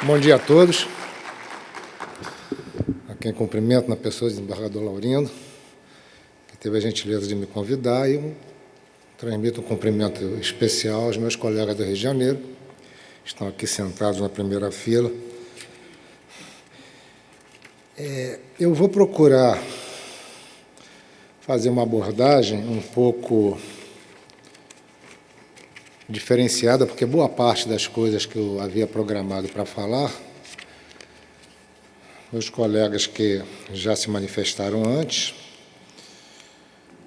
Bom dia a todos. A quem cumprimento na pessoa do desembargador Laurindo, que teve a gentileza de me convidar, e transmito um cumprimento especial aos meus colegas do Rio de Janeiro, que estão aqui sentados na primeira fila. Eu vou procurar fazer uma abordagem um pouco diferenciada, porque boa parte das coisas que eu havia programado para falar, meus colegas que já se manifestaram antes,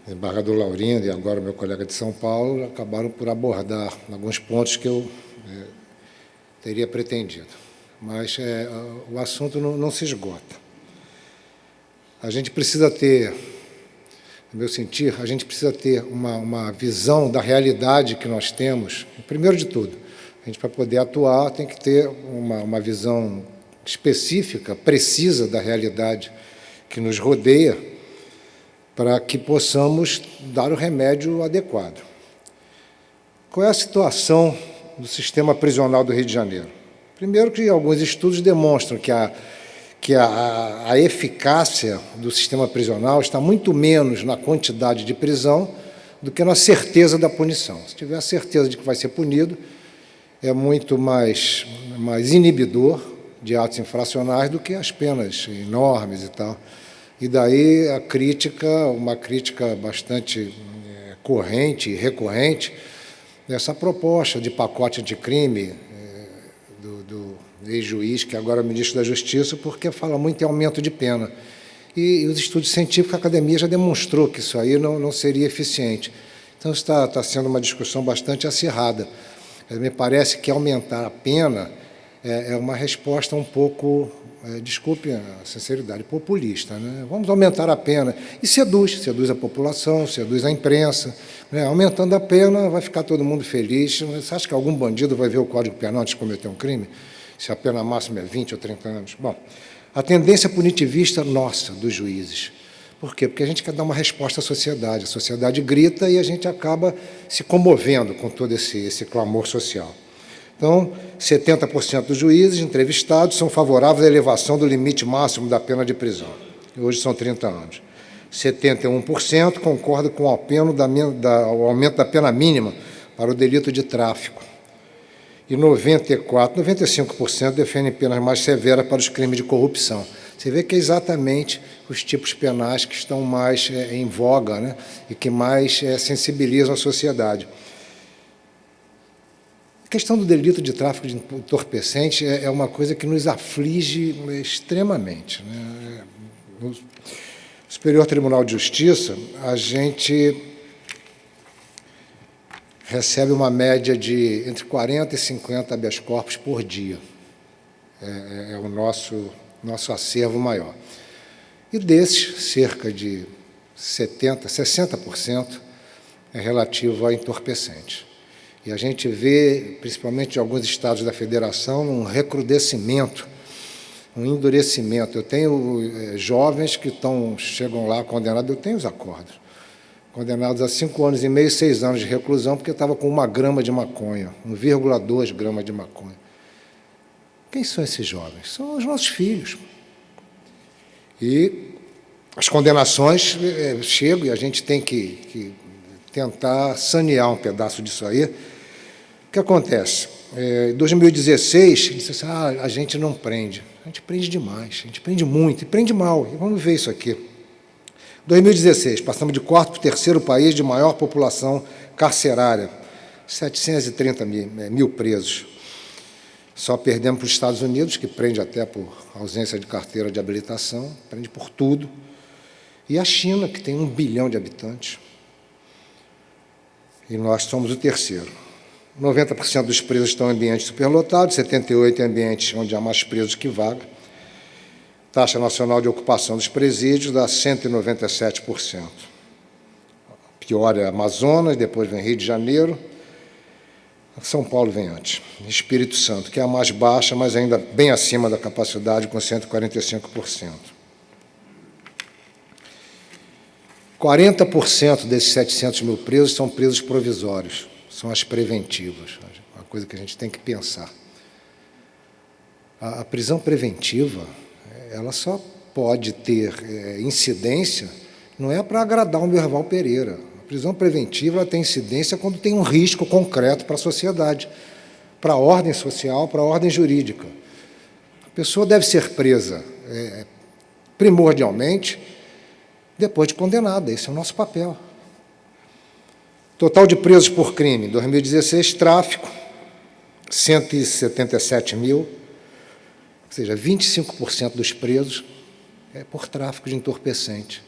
o desembargador Laurindo e agora o meu colega de São Paulo, acabaram por abordar alguns pontos que eu teria pretendido. Mas o assunto não se esgota. A gente precisa ter, no meu sentir, a gente precisa ter uma visão da realidade que nós temos. Primeiro de tudo, a gente, para poder atuar, tem que ter uma visão específica, precisa da realidade que nos rodeia, para que possamos dar o remédio adequado. Qual é a situação do sistema prisional do Rio de Janeiro? Primeiro, que alguns estudos demonstram que a eficácia do sistema prisional está muito menos na quantidade de prisão do que na certeza da punição. Se tiver a certeza de que vai ser punido, é muito mais inibidor de atos infracionais do que as penas enormes e tal. E daí a crítica, uma crítica bastante corrente e recorrente, dessa proposta de pacote anticrime do ex-juiz, que agora é o ministro da Justiça, porque fala muito em aumento de pena. E os estudos científicos, a academia já demonstrou que isso aí não seria eficiente. Então, está sendo uma discussão bastante acirrada. Me parece que aumentar a pena é uma resposta um pouco, desculpe a sinceridade, populista, né? Vamos aumentar a pena. E seduz a população, seduz a imprensa. Né? Aumentando a pena, vai ficar todo mundo feliz. Você acha que algum bandido vai ver o Código Penal antes de cometer um crime? Se a pena máxima é 20 ou 30 anos. Bom, a tendência punitivista nossa, dos juízes. Por quê? Porque a gente quer dar uma resposta à sociedade. A sociedade grita e a gente acaba se comovendo com todo esse clamor social. Então, 70% dos juízes entrevistados são favoráveis à elevação do limite máximo da pena de prisão, que hoje são 30 anos. 71% concordam com o aumento da pena mínima para o delito de tráfico. E 95% defendem penas mais severas para os crimes de corrupção. Você vê que é exatamente os tipos penais que estão mais em voga, né? E que mais sensibilizam a sociedade. A questão do delito de tráfico de entorpecente é uma coisa que nos aflige extremamente, né? No Superior Tribunal de Justiça, a gente recebe uma média de entre 40 e 50 habeas corpus por dia. É o nosso acervo maior. E desses, cerca de 60% é relativo a entorpecentes. E a gente vê, principalmente em alguns estados da federação, um recrudescimento, um endurecimento. Eu tenho jovens que chegam lá condenados, eu tenho os acordos, condenados a 5 anos e meio, 6 anos de reclusão, porque estava com 1 grama de maconha, 1,2 gramas de maconha. Quem são esses jovens? São os nossos filhos. E as condenações chegam e a gente tem que tentar sanear um pedaço disso aí. O que acontece? Em 2016, disse assim, a gente não prende. A gente prende demais, a gente prende muito, e prende mal. E vamos ver isso aqui. 2016, passamos de 4º para o 3º país de maior população carcerária, 730 mil presos. Só perdemos para os Estados Unidos, que prende até por ausência de carteira de habilitação, prende por tudo. E a China, que tem 1 bilhão de habitantes. E nós somos o 3º. 90% dos presos estão em ambientes superlotados, 78% em ambientes onde há mais presos que vaga. taxa nacional de ocupação dos presídios dá 197%. Pior é Amazonas, depois vem Rio de Janeiro, São Paulo vem antes. Espírito Santo, que é a mais baixa, mas ainda bem acima da capacidade, com 145%. 40% desses 700 mil presos são presos provisórios, são as preventivas, uma coisa que a gente tem que pensar. A prisão preventiva, ela só pode ter incidência, não é para agradar o Merval Pereira. A prisão preventiva ela tem incidência quando tem um risco concreto para a sociedade, para a ordem social, para a ordem jurídica. A pessoa deve ser presa primordialmente depois de condenada. Esse é o nosso papel. Total de presos por crime, 2016, tráfico, 177 mil, ou seja, 25% dos presos é por tráfico de entorpecente.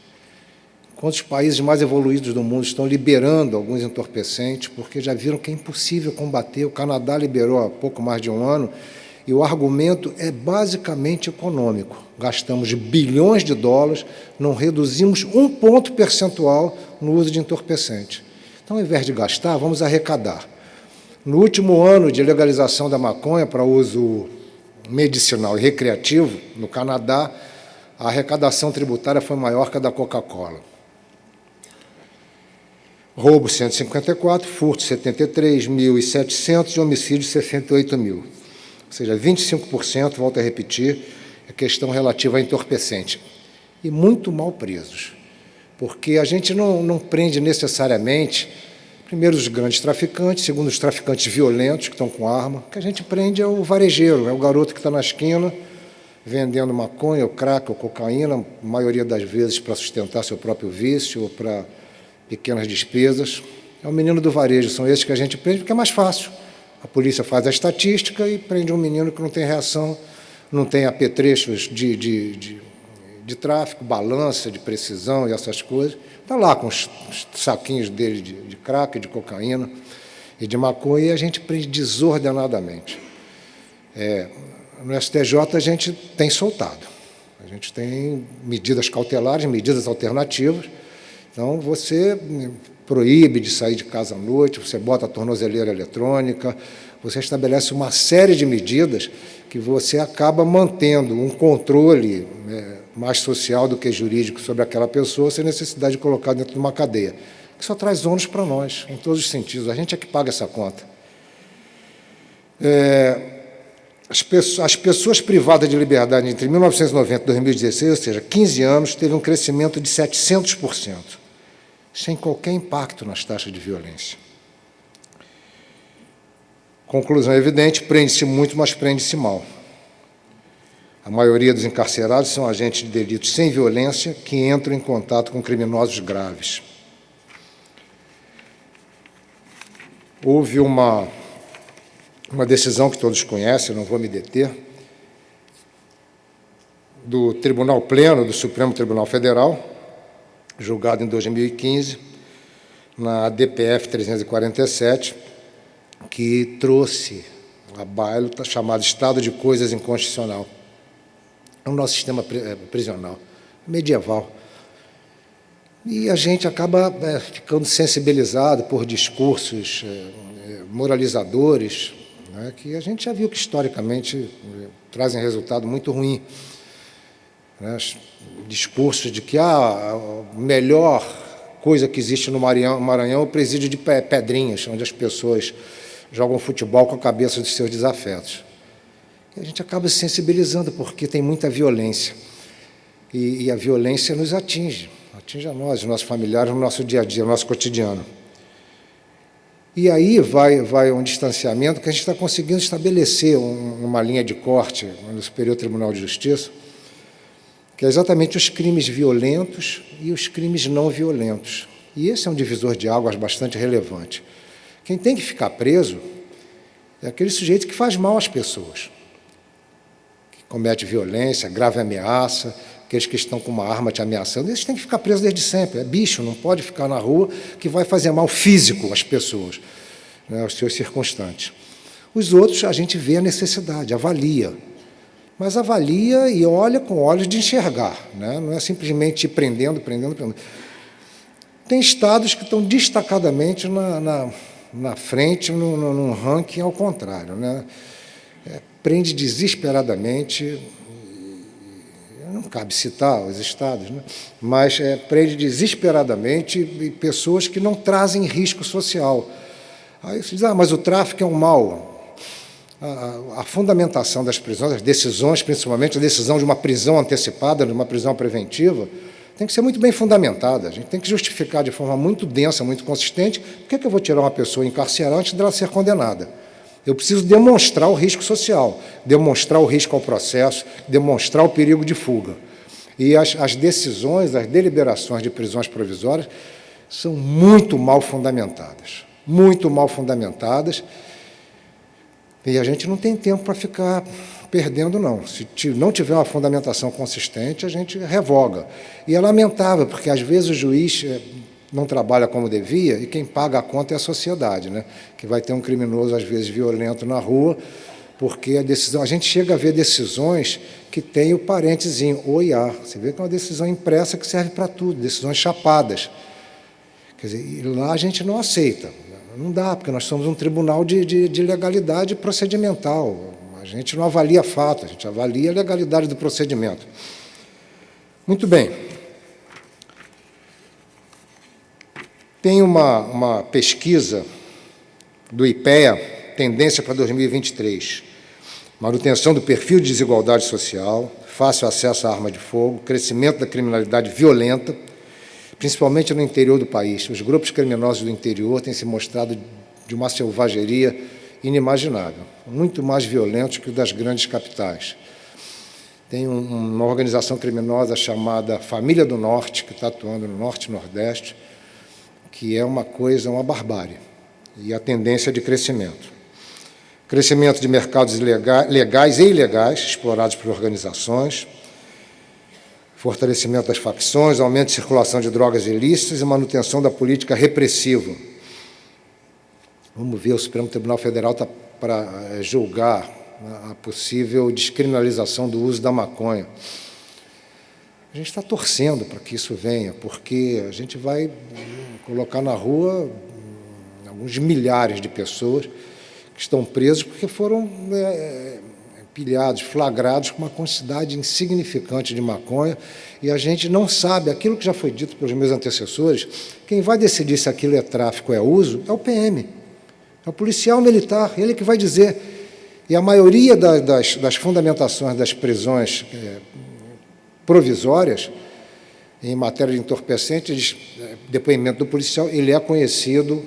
Enquanto os países mais evoluídos do mundo estão liberando alguns entorpecentes, porque já viram que é impossível combater. O Canadá liberou há pouco mais de um ano, e o argumento é basicamente econômico. Gastamos bilhões de dólares, não reduzimos um ponto percentual no uso de entorpecente. Então, ao invés de gastar, vamos arrecadar. No último ano de legalização da maconha para uso medicinal e recreativo, no Canadá, a arrecadação tributária foi maior que a da Coca-Cola. Roubo, 154, furto, 73.700 e homicídio, 68 mil. Ou seja, 25%, volto a repetir, é questão relativa a entorpecente. E muito mal presos, porque a gente não prende necessariamente, primeiro, os grandes traficantes, segundo, os traficantes violentos que estão com arma. O que a gente prende é o varejeiro, é o garoto que está na esquina vendendo maconha, ou crack, ou cocaína, a maioria das vezes para sustentar seu próprio vício ou para pequenas despesas. É o menino do varejo, são esses que a gente prende, porque é mais fácil. A polícia faz a estatística e prende um menino que não tem reação, não tem apetrechos de tráfico, balança, de precisão e essas coisas. Está lá com os saquinhos dele de crack, de cocaína e de maconha, e a gente prende desordenadamente. No STJ a gente tem soltado. A gente tem medidas cautelares, medidas alternativas. Então, você proíbe de sair de casa à noite, você bota a tornozeleira eletrônica, você estabelece uma série de medidas que você acaba mantendo um controle mais social do que jurídico sobre aquela pessoa, sem necessidade de colocar dentro de uma cadeia, que só traz ônus para nós, em todos os sentidos. A gente é que paga essa conta. As pessoas privadas de liberdade entre 1990 e 2016, ou seja, 15 anos, teve um crescimento de 700%, sem qualquer impacto nas taxas de violência. Conclusão evidente, prende-se muito, mas prende-se mal. A maioria dos encarcerados são agentes de delitos sem violência que entram em contato com criminosos graves. Houve uma decisão que todos conhecem, não vou me deter, do Tribunal Pleno do Supremo Tribunal Federal, julgado em 2015, na DPF 347, que trouxe a baila chamado Estado de Coisas Inconstitucional. É o nosso sistema prisional, medieval. E a gente acaba ficando sensibilizado por discursos moralizadores, né, que a gente já viu que, historicamente, trazem resultado muito ruim. Né, discursos de que a melhor coisa que existe no Maranhão é o presídio de Pedrinhas, onde as pessoas jogam futebol com a cabeça dos seus desafetos. E a gente acaba se sensibilizando, porque tem muita violência. E a violência nos atinge a nós, os nossos familiares, no nosso dia a dia, no nosso cotidiano. E aí vai um distanciamento que a gente está conseguindo estabelecer uma linha de corte no Superior Tribunal de Justiça, que é exatamente os crimes violentos e os crimes não violentos. E esse é um divisor de águas bastante relevante. Quem tem que ficar preso é aquele sujeito que faz mal às pessoas, que comete violência, grave ameaça, aqueles que estão com uma arma te ameaçando. Esses têm que ficar presos desde sempre. É bicho, não pode ficar na rua, que vai fazer mal físico às pessoas, né, aos seus circunstantes. Os outros, a gente vê a necessidade, avalia. mas avalia e olha com olhos de enxergar, né? Não é simplesmente ir prendendo. Tem estados que estão destacadamente na frente, num ranking ao contrário, né? Prende desesperadamente, não cabe citar os estados, né? Mas prende desesperadamente pessoas que não trazem risco social. Aí você diz, mas o tráfico é um mal. A fundamentação das prisões, as decisões, principalmente a decisão de uma prisão antecipada, de uma prisão preventiva, tem que ser muito bem fundamentada. A gente tem que justificar de forma muito densa, muito consistente, por que eu vou tirar uma pessoa encarcerada antes dela ser condenada? Eu preciso demonstrar o risco social, demonstrar o risco ao processo, demonstrar o perigo de fuga. E as decisões, as deliberações de prisões provisórias são muito mal fundamentadas. Muito mal fundamentadas. E a gente não tem tempo para ficar perdendo, não. Se não tiver uma fundamentação consistente, a gente revoga. E é lamentável, porque às vezes o juiz não trabalha como devia e quem paga a conta é a sociedade, né? Que vai ter um criminoso, às vezes, violento na rua, porque a gente chega a ver decisões que tem o parentezinho, OIA. Você vê que é uma decisão impressa que serve para tudo, decisões chapadas. Quer dizer, e lá a gente não aceita. Não dá, porque nós somos um tribunal de legalidade procedimental. A gente não avalia fato, a gente avalia a legalidade do procedimento. Muito bem. Tem uma pesquisa do IPEA, tendência para 2023. Manutenção do perfil de desigualdade social, fácil acesso à arma de fogo, crescimento da criminalidade violenta, principalmente no interior do país. Os grupos criminosos do interior têm se mostrado de uma selvageria inimaginável, muito mais violentos que o das grandes capitais. Tem uma organização criminosa chamada Família do Norte, que está atuando no Norte e Nordeste, que é uma coisa, uma barbárie, e a tendência de crescimento. Crescimento de mercados legais e ilegais, explorados por organizações, fortalecimento das facções, aumento de circulação de drogas ilícitas e manutenção da política repressiva. Vamos ver, o Supremo Tribunal Federal está para julgar a possível descriminalização do uso da maconha. A gente está torcendo para que isso venha, porque a gente vai colocar na rua alguns milhares de pessoas que estão presos porque foram pilhados, flagrados com uma quantidade insignificante de maconha, e a gente não sabe, aquilo que já foi dito pelos meus antecessores, quem vai decidir se aquilo é tráfico ou é uso é o PM, é o policial militar, ele que vai dizer. E a maioria das fundamentações das prisões provisórias, em matéria de entorpecentes, depoimento do policial, ele é conhecido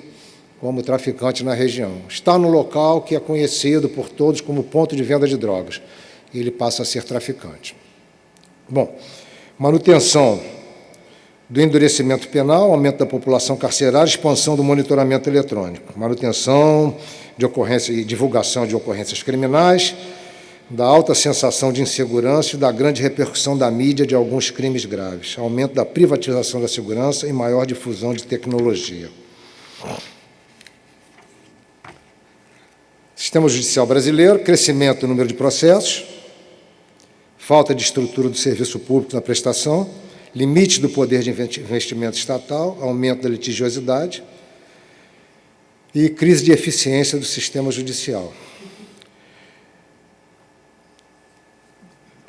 como traficante na região. Está no local que é conhecido por todos como ponto de venda de drogas. Ele passa a ser traficante. Bom, manutenção do endurecimento penal, aumento da população carcerária, expansão do monitoramento eletrônico, manutenção de ocorrência e divulgação de ocorrências criminais, da alta sensação de insegurança e da grande repercussão da mídia de alguns crimes graves, aumento da privatização da segurança e maior difusão de tecnologia. Sistema judicial brasileiro, crescimento do número de processos, falta de estrutura do serviço público na prestação, limite do poder de investimento estatal, aumento da litigiosidade e crise de eficiência do sistema judicial.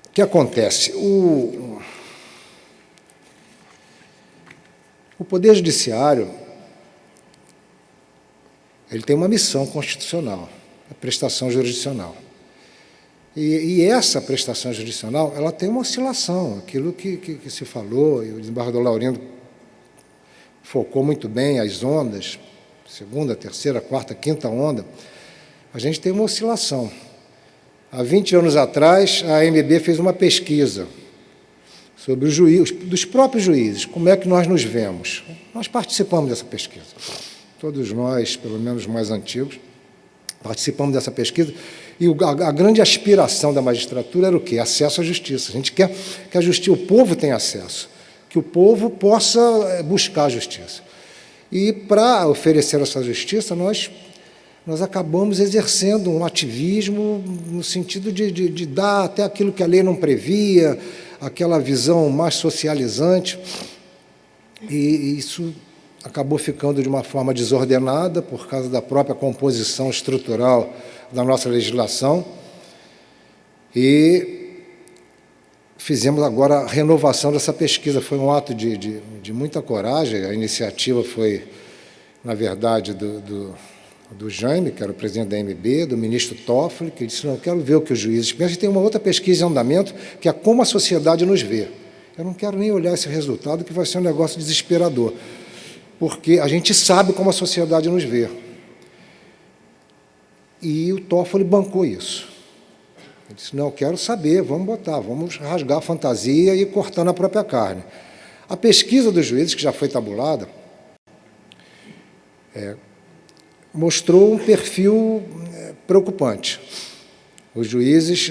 O que acontece? O Poder Judiciário ele tem uma missão constitucional, a prestação jurisdicional. E essa prestação jurisdicional ela tem uma oscilação, aquilo que se falou, e o desembargador Laurindo focou muito bem as ondas, segunda, terceira, quarta, quinta onda, a gente tem uma oscilação. Há 20 anos atrás, a AMB fez uma pesquisa sobre os juízes, dos próprios juízes, como é que nós nos vemos. Nós participamos dessa pesquisa. Todos nós, pelo menos os mais antigos, participamos dessa pesquisa, e a grande aspiração da magistratura era o quê? Acesso à justiça. A gente quer que a justiça, o povo tenha acesso, que o povo possa buscar a justiça. E, para oferecer essa justiça, nós nós acabamos exercendo um ativismo no sentido de dar até aquilo que a lei não previa, aquela visão mais socializante, e isso acabou ficando de uma forma desordenada por causa da própria composição estrutural da nossa legislação, e fizemos agora a renovação dessa pesquisa. Foi um ato de muita coragem. A iniciativa foi, na verdade, do Jaime, que era o presidente da AMB, do ministro Toffoli, que disse: não, eu quero ver o que os juízes pensam. E tem uma outra pesquisa em andamento, que é como a sociedade nos vê. Eu não quero nem olhar esse resultado, que vai ser um negócio desesperador, porque a gente sabe como a sociedade nos vê. E o Toffoli bancou isso. Ele disse: não, eu quero saber, vamos botar, vamos rasgar a fantasia e cortar na própria carne. A pesquisa dos juízes, que já foi tabulada, mostrou um perfil preocupante. Os juízes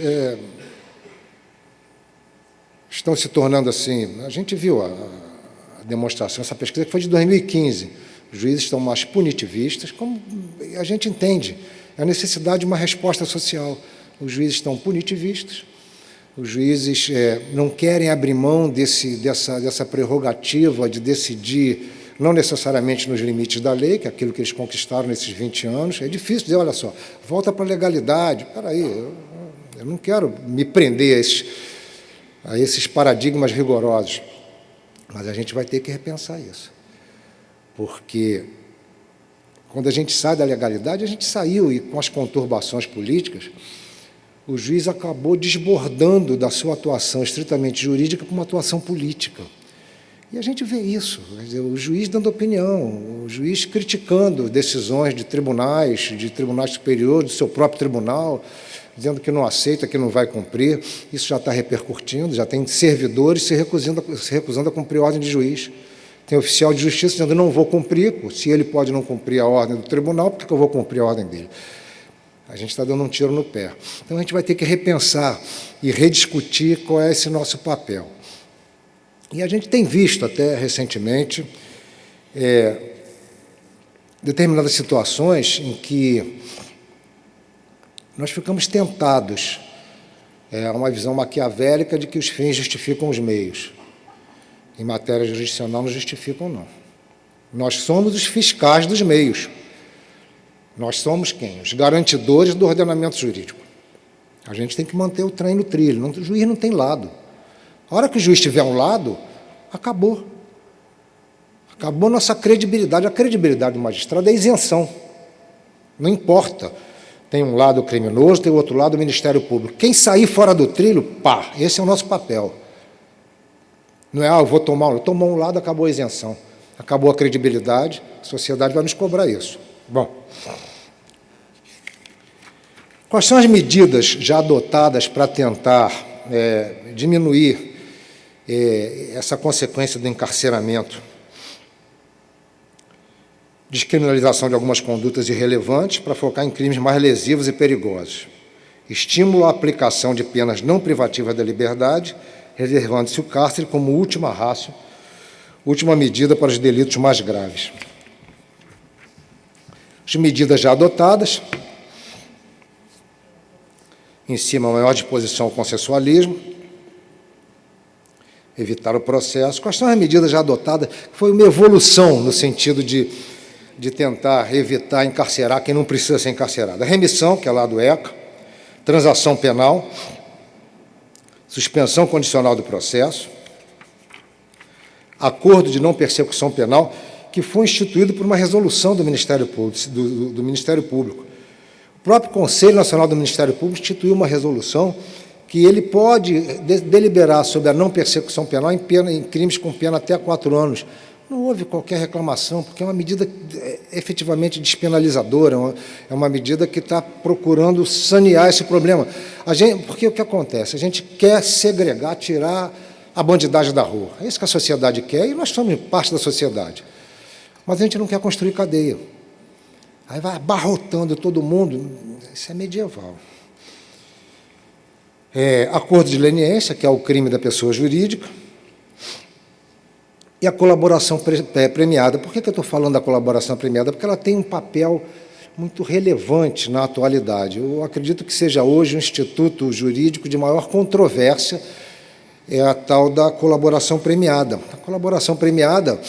estão se tornando assim... A gente viu a demonstração, essa pesquisa que foi de 2015. Os juízes estão mais punitivistas, como a gente entende. É a necessidade de uma resposta social. Os juízes estão punitivistas, os juízes não querem abrir mão dessa prerrogativa de decidir, não necessariamente nos limites da lei, que é aquilo que eles conquistaram nesses 20 anos. É difícil dizer: olha só, volta para a legalidade. Espera aí, eu não quero me prender a esses paradigmas rigorosos, mas a gente vai ter que repensar isso, porque quando a gente sai da legalidade, a gente saiu, e com as conturbações políticas, o juiz acabou desbordando da sua atuação estritamente jurídica para uma atuação política. E a gente vê isso, quer dizer, o juiz dando opinião, o juiz criticando decisões de tribunais superiores, do seu próprio tribunal, dizendo que não aceita, que não vai cumprir. Isso já está repercutindo, já tem servidores se recusando a cumprir a ordem de juiz. Tem oficial de justiça dizendo: não vou cumprir, se ele pode não cumprir a ordem do tribunal, por que eu vou cumprir a ordem dele? A gente está dando um tiro no pé. Então, a gente vai ter que repensar e rediscutir qual é esse nosso papel. E a gente tem visto, até recentemente, determinadas situações em que nós ficamos tentados a uma visão maquiavélica de que os fins justificam os meios. Em matéria jurisdicional, não justificam, não. Nós somos os fiscais dos meios. Nós somos quem? Os garantidores do ordenamento jurídico. A gente tem que manter o trem no trilho. O juiz não tem lado. A hora que o juiz tiver um lado, acabou. Acabou nossa credibilidade. A credibilidade do magistrado é isenção. Não importa. Tem um lado criminoso, tem o outro lado o Ministério Público. Quem sair fora do trilho, pá, esse é o nosso papel. Não é: eu vou tomar um lado, acabou a isenção. Acabou a credibilidade, a sociedade vai nos cobrar isso. Bom, quais são as medidas já adotadas para tentar diminuir essa consequência do encarceramento? Descriminalização de algumas condutas irrelevantes para focar em crimes mais lesivos e perigosos. Estímulo à aplicação de penas não privativas da liberdade, reservando-se o cárcere como última ratio, última medida para os delitos mais graves. As medidas já adotadas: em cima, a maior disposição ao consensualismo, evitar o processo. Quais são as medidas já adotadas? Foi uma evolução no sentido de tentar evitar encarcerar quem não precisa ser encarcerado. A remissão, que é lá do ECA, transação penal, suspensão condicional do processo, acordo de não persecução penal, que foi instituído por uma resolução do Ministério Público. O próprio Conselho Nacional do Ministério Público instituiu uma resolução que ele pode deliberar sobre a não persecução penal em crimes com pena até 4 anos. Não houve qualquer reclamação, porque é uma medida efetivamente despenalizadora, é uma medida que está procurando sanear esse problema. Porque o que acontece? A gente quer segregar, tirar a bandidagem da rua. É isso que a sociedade quer, e nós somos parte da sociedade. Mas a gente não quer construir cadeia. Aí vai abarrotando todo mundo. Isso é medieval. Acordo de leniência, que é o crime da pessoa jurídica, e a colaboração premiada. Por que eu estou falando da colaboração premiada? Porque ela tem um papel muito relevante na atualidade. Eu acredito que seja hoje o instituto jurídico de maior controvérsia, é a tal da colaboração premiada. A colaboração premiada,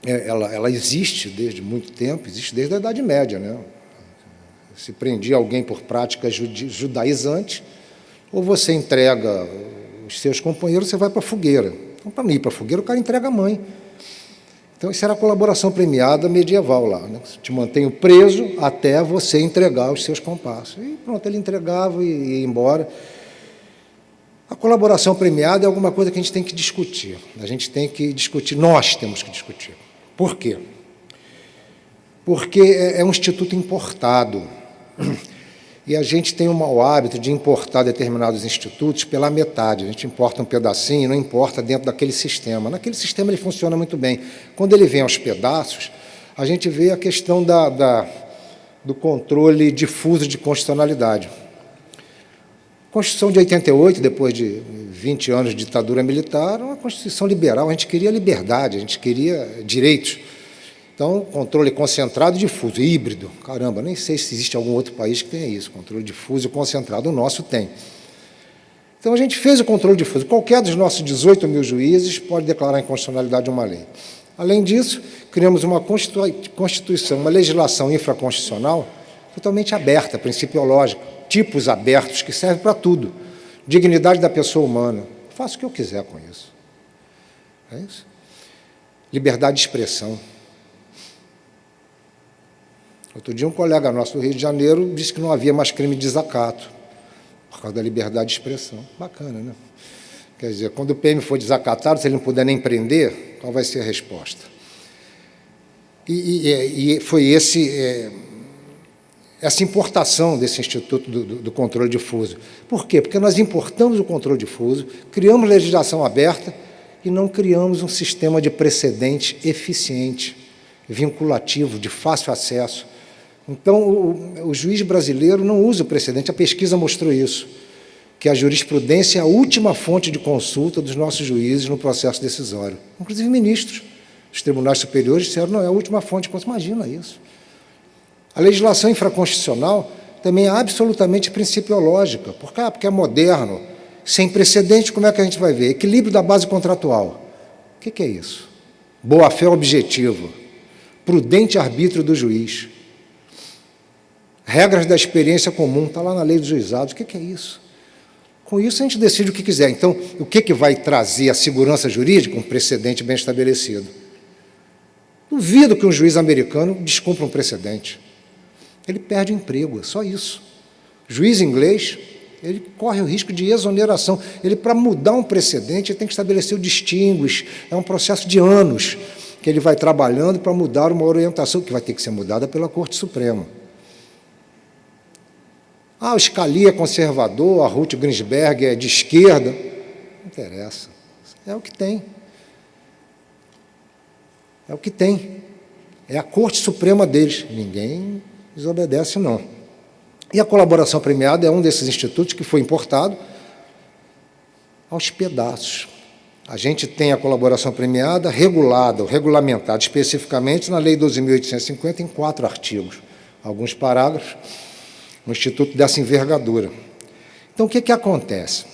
ela existe desde muito tempo, existe desde a Idade Média, né? Se prendia alguém por prática judaizante, ou você entrega os seus companheiros, você vai para a fogueira. Então, para ir para a fogueira, o cara entrega a mãe. Então, isso era a colaboração premiada medieval lá, né? Te mantenho preso até você entregar os seus compassos. E pronto, ele entregava e ia embora. A colaboração premiada é alguma coisa que a gente tem que discutir. A gente tem que discutir, nós temos que discutir. Por quê? Porque é um instituto importado. E a gente tem o mau hábito de importar determinados institutos pela metade. A gente importa um pedacinho e não importa dentro daquele sistema. Naquele sistema ele funciona muito bem. Quando ele vem aos pedaços, a gente vê a questão do controle difuso de constitucionalidade. A Constituição de 88, depois de 20 anos de ditadura militar, era uma Constituição liberal. A gente queria liberdade, a gente queria direitos. Então, controle concentrado e difuso, híbrido. Caramba, nem sei se existe algum outro país que tenha isso, controle difuso e concentrado. O nosso tem. Então, a gente fez o controle difuso. Qualquer dos nossos 18 mil juízes pode declarar inconstitucionalidade uma lei. Além disso, criamos uma Constituição, uma legislação infraconstitucional totalmente aberta, principiológica, tipos abertos que servem para tudo. Dignidade da pessoa humana. Faço o que eu quiser com isso. É isso. Liberdade de expressão. Outro dia, um colega nosso do Rio de Janeiro disse que não havia mais crime de desacato, por causa da liberdade de expressão. Bacana, né? Quer dizer, quando o PM for desacatado, se ele não puder nem prender, qual vai ser a resposta? E foi essa importação desse Instituto do Controle Difuso. Por quê? Porque nós importamos o controle difuso, criamos legislação aberta e não criamos um sistema de precedente eficiente, vinculativo, de fácil acesso. Então, o juiz brasileiro não usa o precedente, a pesquisa mostrou isso, que a jurisprudência é a última fonte de consulta dos nossos juízes no processo decisório. Inclusive ministros dos tribunais superiores disseram, não, é a última fonte de consulta. Imagina isso. A legislação infraconstitucional também é absolutamente principiológica, porque é moderno, sem precedente, como é que a gente vai ver? Equilíbrio da base contratual. O que é isso? Boa-fé objetiva, prudente arbítrio do juiz, regras da experiência comum, está lá na lei dos juizados. O que é isso? Com isso, a gente decide o que quiser. Então, o que vai trazer a segurança jurídica? Um precedente bem estabelecido. Duvido que um juiz americano descumpra um precedente. Ele perde o emprego, é só isso. O juiz inglês, ele corre o risco de exoneração. Ele, para mudar um precedente, ele tem que estabelecer o distinguish. É um processo de anos que ele vai trabalhando para mudar uma orientação que vai ter que ser mudada pela Corte Suprema. O Scalia é conservador, a Ruth Ginsburg é de esquerda. Não interessa. É o que tem. É o que tem. É a Corte Suprema deles. Ninguém desobedece, não. E a colaboração premiada é um desses institutos que foi importado aos pedaços. A gente tem a colaboração premiada regulada, regulamentada especificamente na Lei 12.850 em 4 artigos, alguns parágrafos, no instituto dessa envergadura. Então, o que acontece?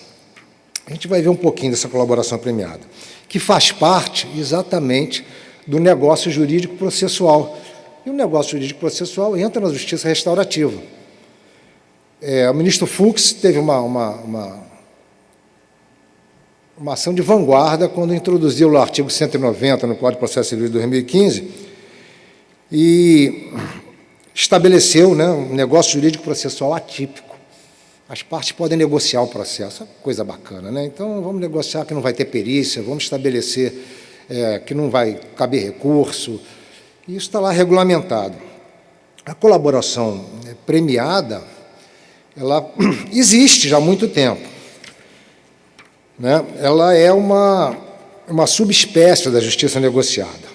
A gente vai ver um pouquinho dessa colaboração premiada, que faz parte exatamente do negócio jurídico processual. E o negócio jurídico processual entra na justiça restaurativa. O ministro Fux teve uma ação de vanguarda quando introduziu o artigo 190 no Código de Processo Civil de 2015 e estabeleceu, né, um negócio jurídico processual atípico. As partes podem negociar o processo, coisa bacana, né? Então, vamos negociar que não vai ter perícia, vamos estabelecer que não vai caber recurso. Isso está lá regulamentado. A colaboração premiada, ela existe já há muito tempo, né? Ela é uma subespécie da justiça negociada.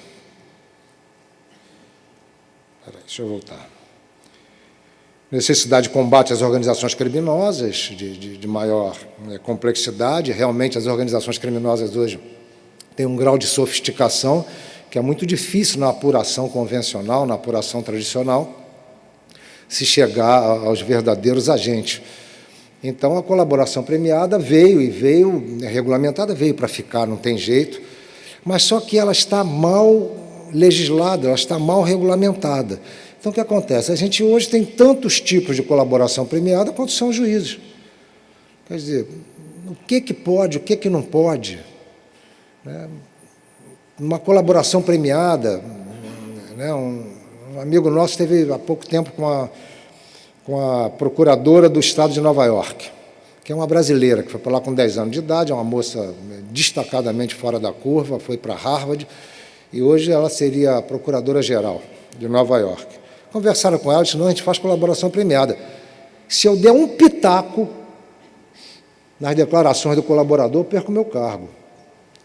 Deixa eu voltar. Necessidade de combate às organizações criminosas, de maior complexidade. Realmente, as organizações criminosas hoje têm um grau de sofisticação que é muito difícil na apuração convencional, na apuração tradicional. se chegar aos verdadeiros agentes. Então, a colaboração premiada veio, e veio regulamentada, veio para ficar, não tem jeito, mas só que ela está mal legislada, ela está mal regulamentada. Então, o que acontece? A gente hoje tem tantos tipos de colaboração premiada quanto são juízes. Quer dizer, o que pode, o que não pode? Uma colaboração premiada, né? Um amigo nosso esteve há pouco tempo com a procuradora do estado de Nova York, que é uma brasileira, que foi para lá com 10 anos de idade, é uma moça destacadamente fora da curva, foi para Harvard, e hoje ela seria a procuradora-geral de Nova York. Conversaram com ela, disse, não, a gente faz colaboração premiada. Se eu der um pitaco nas declarações do colaborador, eu perco o meu cargo.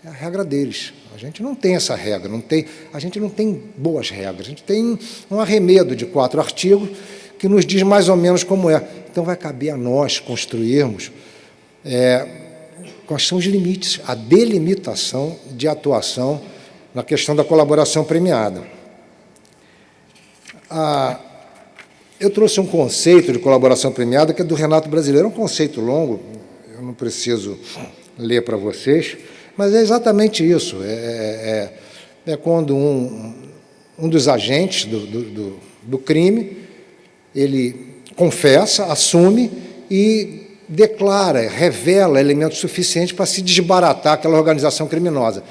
É a regra deles. A gente não tem essa regra, a gente não tem boas regras, a gente tem um arremedo de 4 artigos que nos diz mais ou menos como é. Então, vai caber a nós construirmos quais são os limites, a delimitação de atuação na questão da colaboração premiada. Eu trouxe um conceito de colaboração premiada que é do Renato Brasileiro, é um conceito longo, eu não preciso ler para vocês, mas é exatamente isso, é quando um dos agentes do crime, ele confessa, assume e declara, revela elementos suficientes para se desbaratar aquela organização criminosa.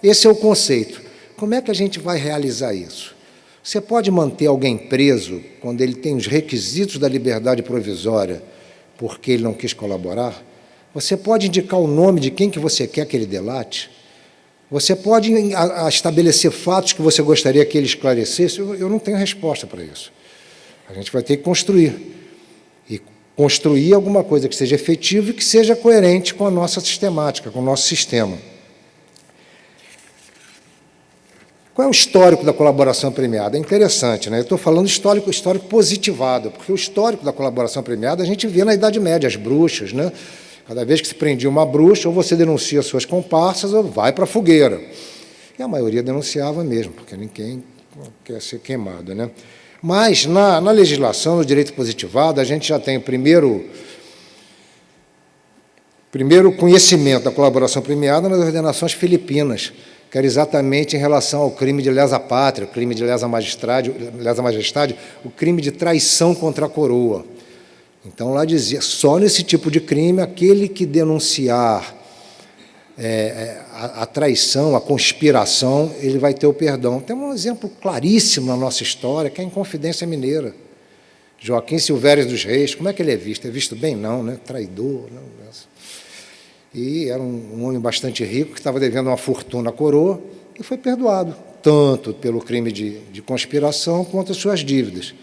Esse é o conceito. Como é que a gente vai realizar isso? Você pode manter alguém preso quando ele tem os requisitos da liberdade provisória porque ele não quis colaborar? Você pode indicar o nome de quem que você quer que ele delate? Você pode estabelecer fatos que você gostaria que ele esclarecesse? Eu não tenho resposta para isso. A gente vai ter que construir. E construir alguma coisa que seja efetiva e que seja coerente com a nossa sistemática, com o nosso sistema. Qual é o histórico da colaboração premiada? É interessante, né? Eu estou falando histórico positivado, porque o histórico da colaboração premiada a gente vê na Idade Média, as bruxas, né? Cada vez que se prendia uma bruxa, ou você denuncia suas comparsas, ou vai para a fogueira. E a maioria denunciava mesmo, porque ninguém quer ser queimado, né? Mas, na legislação, no direito positivado, a gente já tem o primeiro conhecimento da colaboração premiada nas ordenações filipinas, que era exatamente em relação ao crime de lesa pátria, o crime de lesa majestade, o crime de traição contra a coroa. Então, lá dizia, só nesse tipo de crime, aquele que denunciar a traição, a conspiração, ele vai ter o perdão. Tem um exemplo claríssimo na nossa história, que é a Inconfidência Mineira. Joaquim Silvério dos Reis, como é que ele é visto? É visto bem? Não, né? Traidor. Não. E era um homem bastante rico, que estava devendo uma fortuna à coroa, e foi perdoado, tanto pelo crime de conspiração, quanto as suas dívidas.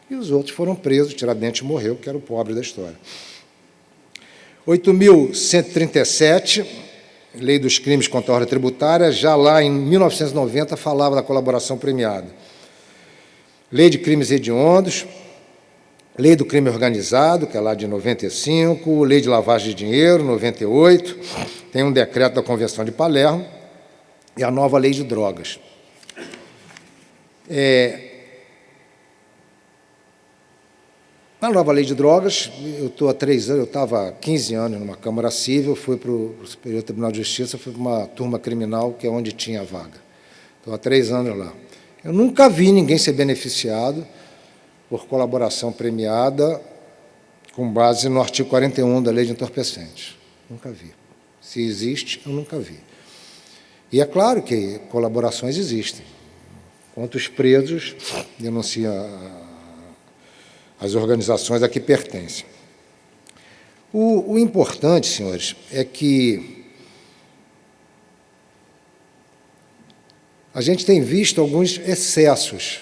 E os outros foram presos, Tiradentes morreu, que era o pobre da história. 8.137, Lei dos Crimes contra a Ordem Tributária, já lá em 1990 falava da colaboração premiada. Lei de Crimes Hediondos, Lei do Crime Organizado, que é lá de 95, Lei de Lavagem de Dinheiro, 98, tem um decreto da Convenção de Palermo, e a nova Lei de Drogas. Na nova Lei de Drogas, eu estou há 3 anos, eu estava há 15 anos numa Câmara Civil, fui para o Superior Tribunal de Justiça, fui para uma turma criminal, que é onde tinha a vaga. Estou há 3 anos lá. Eu nunca vi ninguém ser beneficiado por colaboração premiada com base no artigo 41 da Lei de Entorpecentes. Nunca vi. Se existe, eu nunca vi. E é claro que colaborações existem. Quantos presos denunciam as organizações a que pertencem. O importante, senhores, é que a gente tem visto alguns excessos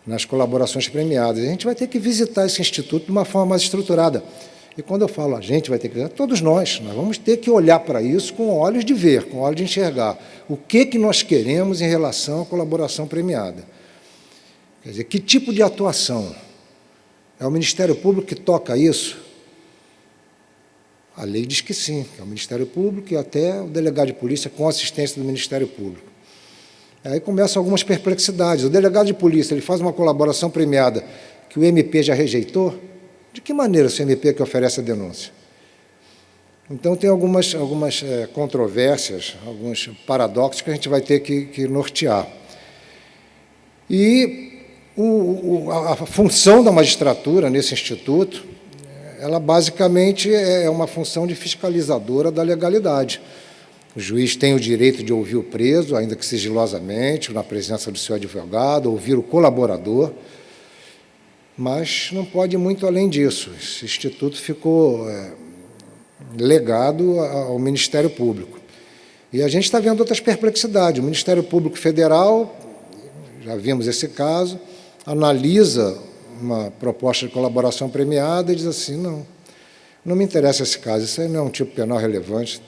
nas colaborações premiadas. A gente vai ter que visitar esse instituto de uma forma mais estruturada. E quando eu falo a gente vai ter que visitar, todos nós vamos ter que olhar para isso com olhos de ver, com olhos de enxergar. O que nós queremos em relação à colaboração premiada? Quer dizer, que tipo de atuação? É o Ministério Público que toca isso? A lei diz que sim, que é o Ministério Público e até o delegado de polícia com assistência do Ministério Público. Aí começam algumas perplexidades. O delegado de polícia ele faz uma colaboração premiada que o MP já rejeitou, de que maneira esse MP que oferece a denúncia? Então, tem algumas controvérsias, alguns paradoxos que a gente vai ter que nortear. E a função da magistratura nesse instituto, ela basicamente é uma função de fiscalizadora da legalidade. O juiz tem o direito de ouvir o preso, ainda que sigilosamente, na presença do seu advogado, ouvir o colaborador, mas não pode ir muito além disso. Esse instituto ficou legado ao Ministério Público. E a gente está vendo outras perplexidades. O Ministério Público Federal, já vimos esse caso, analisa uma proposta de colaboração premiada e diz assim, não me interessa esse caso, isso aí não é um tipo penal relevante.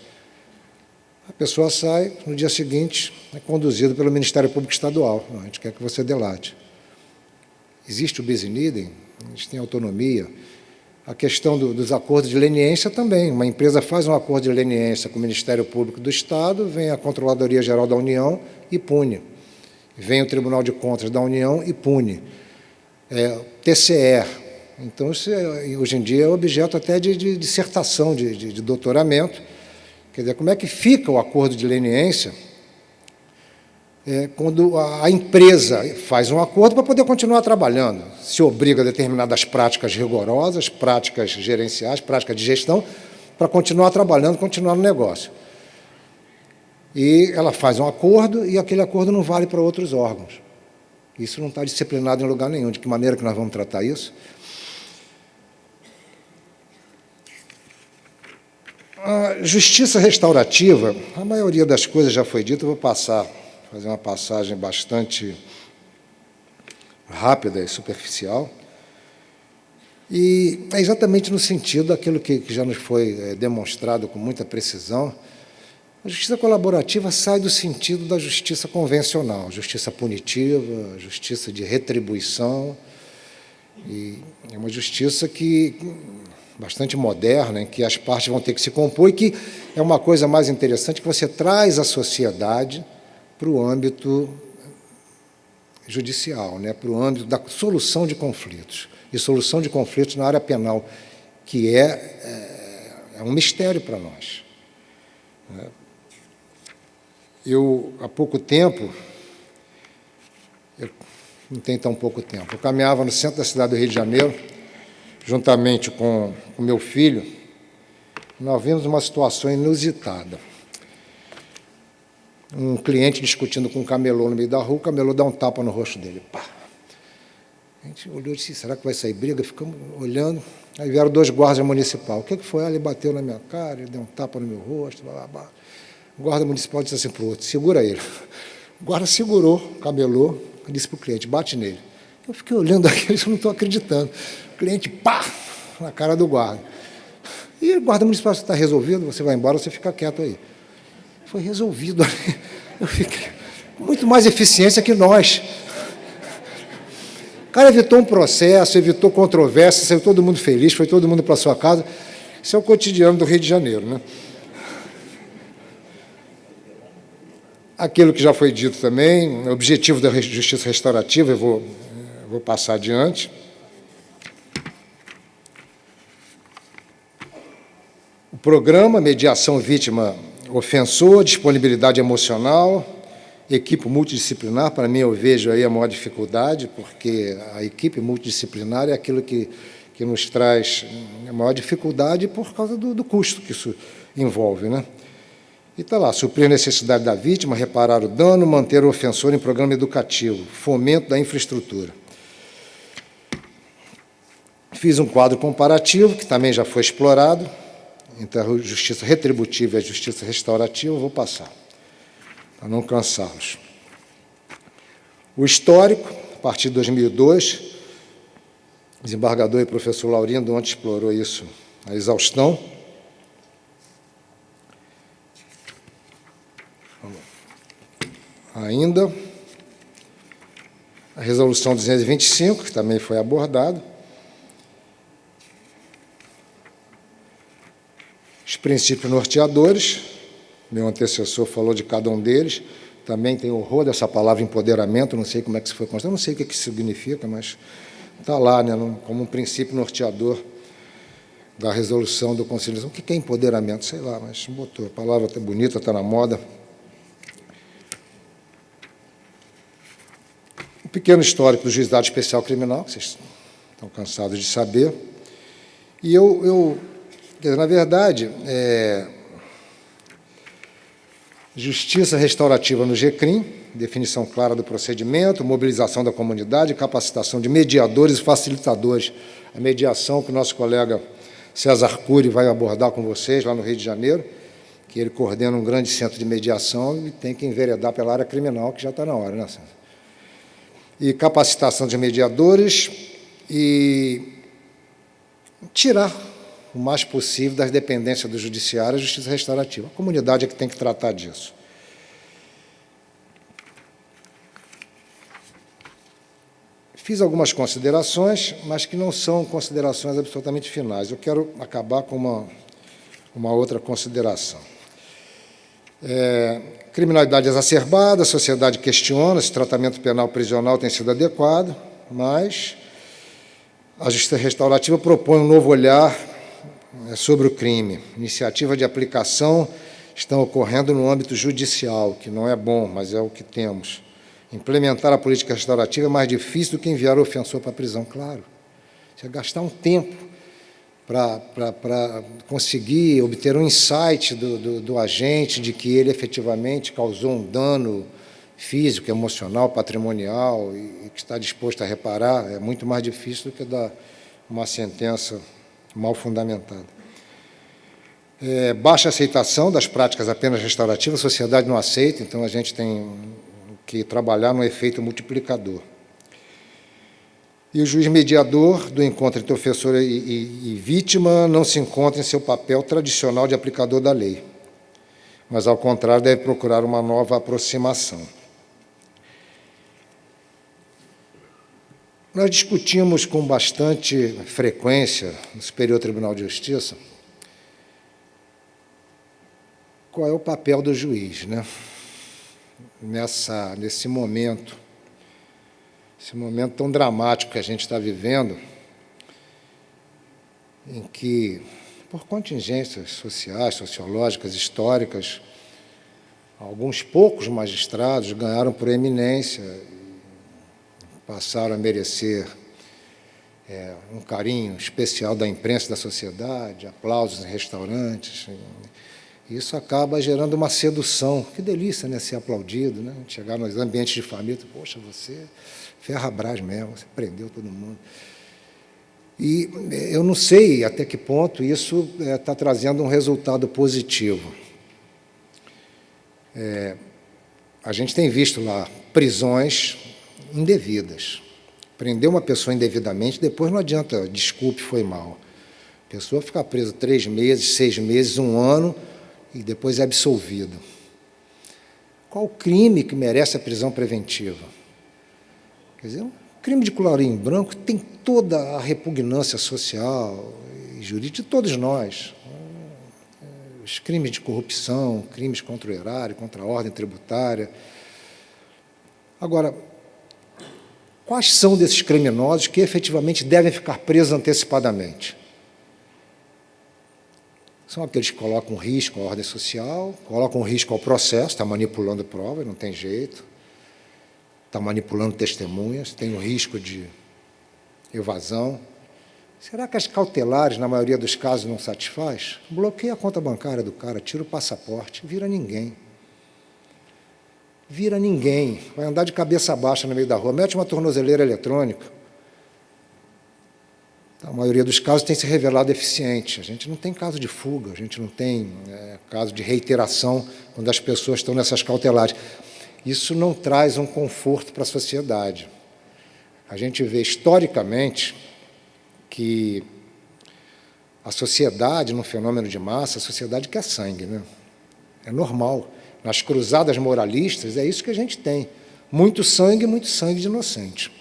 A pessoa sai, no dia seguinte, é conduzida pelo Ministério Público Estadual. Não, a gente quer que você delate. Existe o bis in idem, a gente tem autonomia. A questão dos acordos de leniência também. Uma empresa faz um acordo de leniência com o Ministério Público do Estado, vem a Controladoria Geral da União e pune. Vem o Tribunal de Contas da União e pune. TCE. Então, isso hoje em dia é objeto até de dissertação, de doutoramento. Quer dizer, como é que fica o acordo de leniência quando a empresa faz um acordo para poder continuar trabalhando, se obriga a determinadas práticas rigorosas, práticas gerenciais, práticas de gestão, para continuar trabalhando, continuar no negócio. E ela faz um acordo e aquele acordo não vale para outros órgãos. Isso não está disciplinado em lugar nenhum. De que maneira que nós vamos tratar isso? A justiça restaurativa, a maioria das coisas já foi dita, eu vou fazer uma passagem bastante rápida e superficial, e é exatamente no sentido daquilo que já nos foi demonstrado com muita precisão. A justiça colaborativa sai do sentido da justiça convencional, justiça punitiva, justiça de retribuição, e é uma justiça bastante moderna, em que as partes vão ter que se compor, e que é uma coisa mais interessante, que você traz a sociedade para o âmbito judicial, para o âmbito da solução de conflitos. E solução de conflitos na área penal, que é um mistério para nós. Eu, há pouco tempo, não tem tão pouco tempo, eu caminhava no centro da cidade do Rio de Janeiro, juntamente com o meu filho, nós vimos uma situação inusitada. Um cliente discutindo com um camelô no meio da rua, o camelô dá um tapa no rosto dele. Pá! A gente olhou e disse, será que vai sair briga? Ficamos olhando, aí vieram 2 guardas municipais. O que foi? Ele bateu na minha cara, ele deu um tapa no meu rosto, blá, blá, blá. O guarda municipal disse assim para o outro, segura ele. O guarda segurou o camelô e disse para o cliente, bate nele. Eu fiquei olhando aquilo, eu não estou acreditando. O cliente, pá, na cara do guarda. E o guarda municipal, está resolvido, você vai embora, você fica quieto aí. Foi resolvido ali. Eu fiquei muito mais eficiência que nós. O cara evitou um processo, evitou controvérsia, saiu todo mundo feliz, foi todo mundo para sua casa. Isso é o cotidiano do Rio de Janeiro, né? Aquilo que já foi dito também, o objetivo da justiça restaurativa, eu vou passar adiante. O programa, mediação vítima-ofensor, disponibilidade emocional, equipe multidisciplinar, para mim eu vejo aí a maior dificuldade, porque a equipe multidisciplinar é aquilo que nos traz a maior dificuldade por causa do custo que isso envolve, né? E está lá, suprir a necessidade da vítima, reparar o dano, manter o ofensor em programa educativo, fomento da infraestrutura. Fiz um quadro comparativo, que também já foi explorado, entre a justiça retributiva e a justiça restaurativa, eu vou passar, para não cansá-los. O histórico, a partir de 2002, o desembargador e professor Laurindo ontem explorou isso à exaustão. Ainda, a resolução 225, que também foi abordada. Os princípios norteadores, meu antecessor falou de cada um deles, também tem horror dessa palavra empoderamento, não sei como é que isso foi construído, não sei o que isso significa, mas está lá, né, como um princípio norteador da resolução do Conselho. O que é empoderamento? Sei lá, mas botou. A palavra está bonita, está na moda. Um pequeno histórico do Juizado Especial Criminal, que vocês estão cansados de saber. E na verdade, justiça restaurativa no GCRIM, definição clara do procedimento, mobilização da comunidade, capacitação de mediadores e facilitadores. A mediação que o nosso colega César Cury vai abordar com vocês lá no Rio de Janeiro, que ele coordena um grande centro de mediação e tem que enveredar pela área criminal, que já está na hora, né, César? E capacitação de mediadores e tirar o mais possível das dependências do judiciário a justiça restaurativa. A comunidade é que tem que tratar disso. Fiz algumas considerações, mas que não são considerações absolutamente finais. Eu quero acabar com uma outra consideração. Criminalidade exacerbada, a sociedade questiona se o tratamento penal prisional tem sido adequado, mas a justiça restaurativa propõe um novo olhar sobre o crime. Iniciativas de aplicação estão ocorrendo no âmbito judicial, que não é bom, mas é o que temos. Implementar a política restaurativa é mais difícil do que enviar o ofensor para a prisão, claro. Você vai gastar um tempo para conseguir obter um insight do agente de que ele efetivamente causou um dano físico, emocional, patrimonial e que está disposto a reparar. É muito mais difícil do que dar uma sentença mal fundamentada. Baixa aceitação das práticas apenas restaurativas, a sociedade não aceita, então a gente tem que trabalhar no efeito multiplicador. E o juiz mediador do encontro entre ofensor e vítima não se encontra em seu papel tradicional de aplicador da lei, mas, ao contrário, deve procurar uma nova aproximação. Nós discutimos com bastante frequência no Superior Tribunal de Justiça qual é o papel do juiz, né? Nesse momento, esse momento tão dramático que a gente está vivendo, em que, por contingências sociais, sociológicas, históricas, alguns poucos magistrados ganharam proeminência, passaram a merecer um carinho especial da imprensa e da sociedade, aplausos em restaurantes. Isso acaba gerando uma sedução. Que delícia, né, ser aplaudido, né? Chegar nos ambientes de família, poxa, você Ferrabras mesmo, você prendeu todo mundo. E eu não sei até que ponto isso está trazendo um resultado positivo. A gente tem visto lá prisões indevidas. Prender uma pessoa indevidamente, depois não adianta, desculpe, foi mal. A pessoa fica presa 3 meses, 6 meses, 1 ano, e depois é absolvido. Qual o crime que merece a prisão preventiva? Quer dizer, um crime de colarinho branco tem toda a repugnância social e jurídica de todos nós. Os crimes de corrupção, crimes contra o erário, contra a ordem tributária. Agora, quais são desses criminosos que efetivamente devem ficar presos antecipadamente? São aqueles que colocam risco à ordem social, colocam risco ao processo, está manipulando prova, não tem jeito, está manipulando testemunhas, tem o risco de evasão. Será que as cautelares, na maioria dos casos, não satisfaz? Bloqueia a conta bancária do cara, tira o passaporte, vira ninguém. Vira ninguém. Vai andar de cabeça baixa no meio da rua, mete uma tornozeleira eletrônica. A maioria dos casos tem se revelado eficiente. A gente não tem caso de fuga, a gente não tem caso de reiteração quando as pessoas estão nessas cautelares. Isso não traz um conforto para a sociedade. A gente vê historicamente que a sociedade, num fenômeno de massa, a sociedade quer sangue, né? É normal. Nas cruzadas moralistas, é isso que a gente tem. Muito sangue de inocente.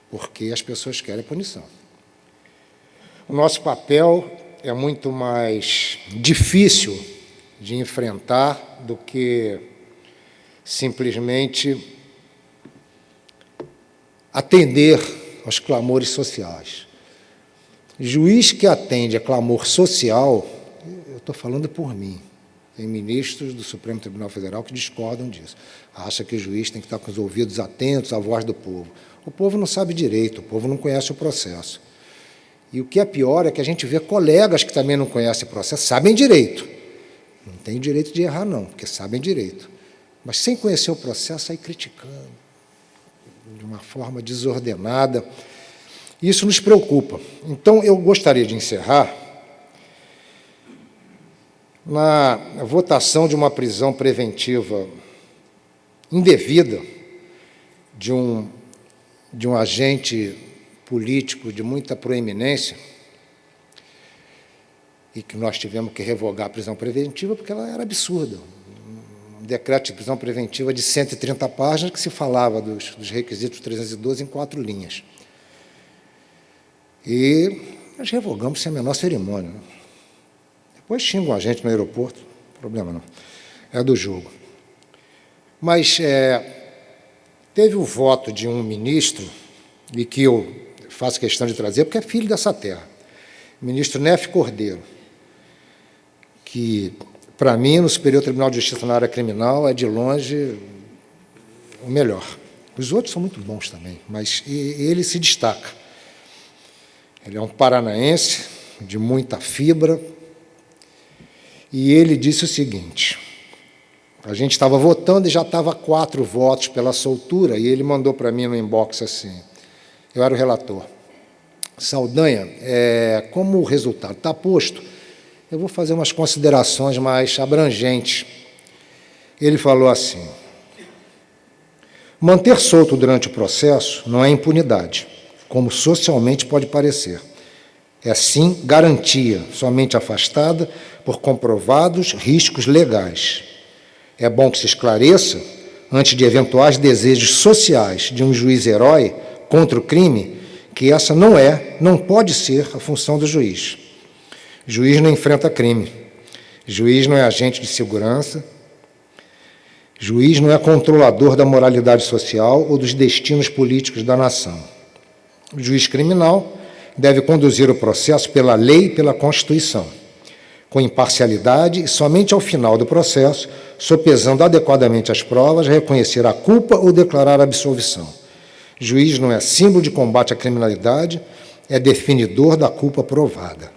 Porque as pessoas querem punição. O nosso papel é muito mais difícil de enfrentar do que simplesmente atender aos clamores sociais. Juiz que atende a clamor social, eu estou falando por mim, tem ministros do Supremo Tribunal Federal que discordam disso. Acha que o juiz tem que estar com os ouvidos atentos à voz do povo. O povo não sabe direito, o povo não conhece o processo. E o que é pior é que a gente vê colegas que também não conhecem o processo, sabem direito. Não tem direito de errar, não, porque sabem direito. Mas sem conhecer o processo, aí criticando, de uma forma desordenada. Isso nos preocupa. Então, eu gostaria de encerrar na votação de uma prisão preventiva indevida de um agente político de muita proeminência, e que nós tivemos que revogar a prisão preventiva porque ela era absurda. Um decreto de prisão preventiva de 130 páginas que se falava dos requisitos 312 em 4 linhas. E nós revogamos sem a menor cerimônia. Depois xingam a gente no aeroporto, problema não, é do jogo. Mas teve o voto de um ministro, e que eu faço questão de trazer, porque é filho dessa terra, o ministro Nefe Cordeiro, que, para mim, no Superior Tribunal de Justiça na área criminal, é de longe o melhor. Os outros são muito bons também, mas ele se destaca. Ele é um paranaense de muita fibra, e ele disse o seguinte: a gente estava votando e já estava 4 votos pela soltura, e ele mandou para mim no inbox assim, eu era o relator: Saldanha, como o resultado está posto, eu vou fazer umas considerações mais abrangentes. Ele falou assim: manter solto durante o processo não é impunidade, como socialmente pode parecer. É, sim, garantia, somente afastada por comprovados riscos legais. É bom que se esclareça, antes de eventuais desejos sociais de um juiz herói contra o crime, que essa não pode ser a função do juiz. Juiz não enfrenta crime. Juiz não é agente de segurança. Juiz não é controlador da moralidade social ou dos destinos políticos da nação. O juiz criminal deve conduzir o processo pela lei e pela Constituição, com imparcialidade e somente ao final do processo, sopesando adequadamente as provas, reconhecer a culpa ou declarar a absolvição. Juiz não é símbolo de combate à criminalidade, é definidor da culpa provada,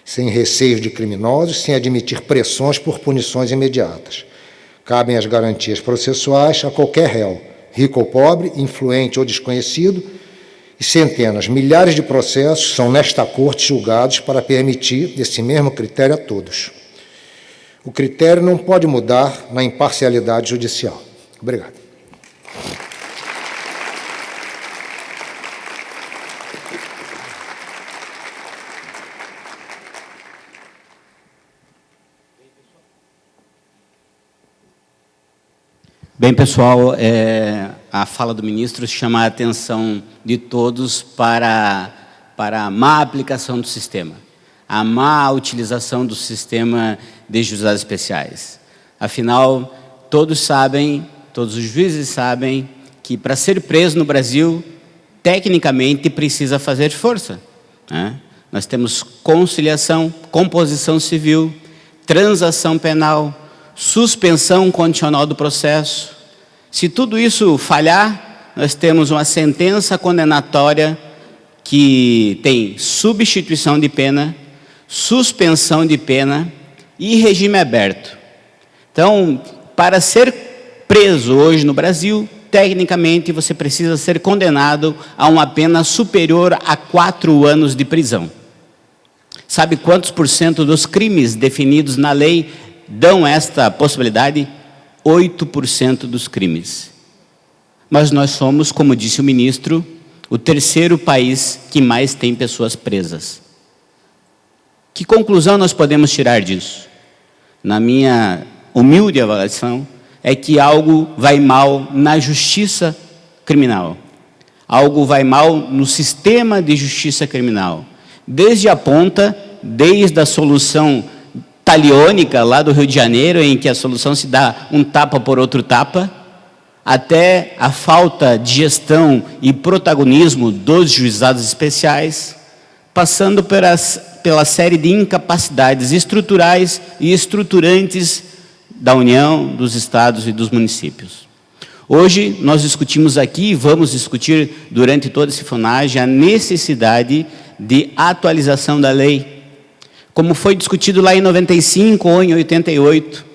sem receios de criminosos, sem admitir pressões por punições imediatas. Cabem as garantias processuais a qualquer réu, rico ou pobre, influente ou desconhecido, e centenas, milhares de processos são nesta corte julgados para permitir esse mesmo critério a todos. O critério não pode mudar na imparcialidade judicial. Obrigado. Bem, pessoal, a fala do ministro chama a atenção de todos para a má aplicação do sistema, a má utilização do sistema de juizados especiais. Afinal, todos os juízes sabem que para ser preso no Brasil, tecnicamente precisa fazer força, né? Nós temos conciliação, composição civil, transação penal, suspensão condicional do processo. Se tudo isso falhar, nós temos uma sentença condenatória que tem substituição de pena, suspensão de pena e regime aberto. Então, para ser preso hoje no Brasil, tecnicamente você precisa ser condenado a uma pena superior a 4 anos de prisão. Sabe quantos % dos crimes definidos na lei dão esta possibilidade? 8% dos crimes. Mas nós somos, como disse o ministro, o 3º país que mais tem pessoas presas. Que conclusão nós podemos tirar disso? Na minha humilde avaliação, é que algo vai mal na justiça criminal. Algo vai mal no sistema de justiça criminal. Desde a ponta, desde a solução taliônica lá do Rio de Janeiro, em que a solução se dá um tapa por outro tapa, até a falta de gestão e protagonismo dos juizados especiais, passando pela série de incapacidades estruturais e estruturantes da União, dos estados e dos municípios. Hoje, nós discutimos aqui, e vamos discutir durante toda essa fonagem, a necessidade de atualização da lei, como foi discutido lá em 95 ou em 88,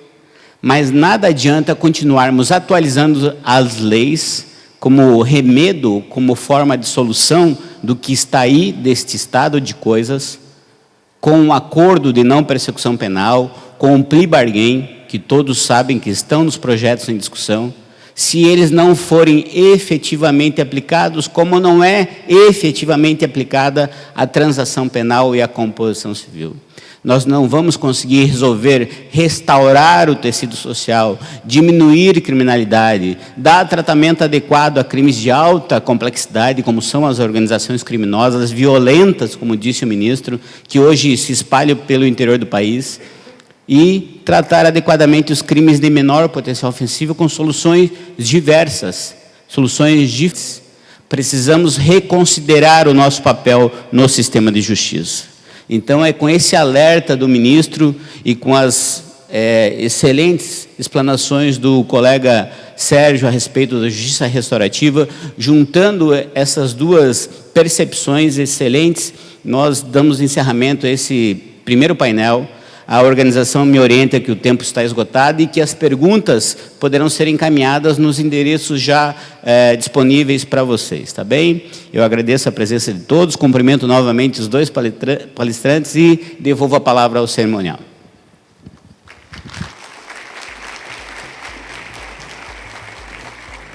mas nada adianta continuarmos atualizando as leis como remedo, como forma de solução do que está aí deste estado de coisas, com um acordo de não persecução penal, com um plea bargain, que todos sabem que estão nos projetos em discussão, se eles não forem efetivamente aplicados, como não é efetivamente aplicada a transação penal e a composição civil. Nós não vamos conseguir resolver, restaurar o tecido social, diminuir criminalidade, dar tratamento adequado a crimes de alta complexidade, como são as organizações criminosas violentas, como disse o ministro, que hoje se espalham pelo interior do país, e tratar adequadamente os crimes de menor potencial ofensivo com soluções diversas, Precisamos reconsiderar o nosso papel no sistema de justiça. Então, é com esse alerta do ministro e com as excelentes explanações do colega Sérgio a respeito da justiça restaurativa, juntando essas duas percepções excelentes, nós damos encerramento a esse primeiro painel. A organização me orienta que o tempo está esgotado e que as perguntas poderão ser encaminhadas nos endereços já disponíveis para vocês, tá bem? Eu agradeço a presença de todos, cumprimento novamente os dois palestrantes e devolvo a palavra ao cerimonial.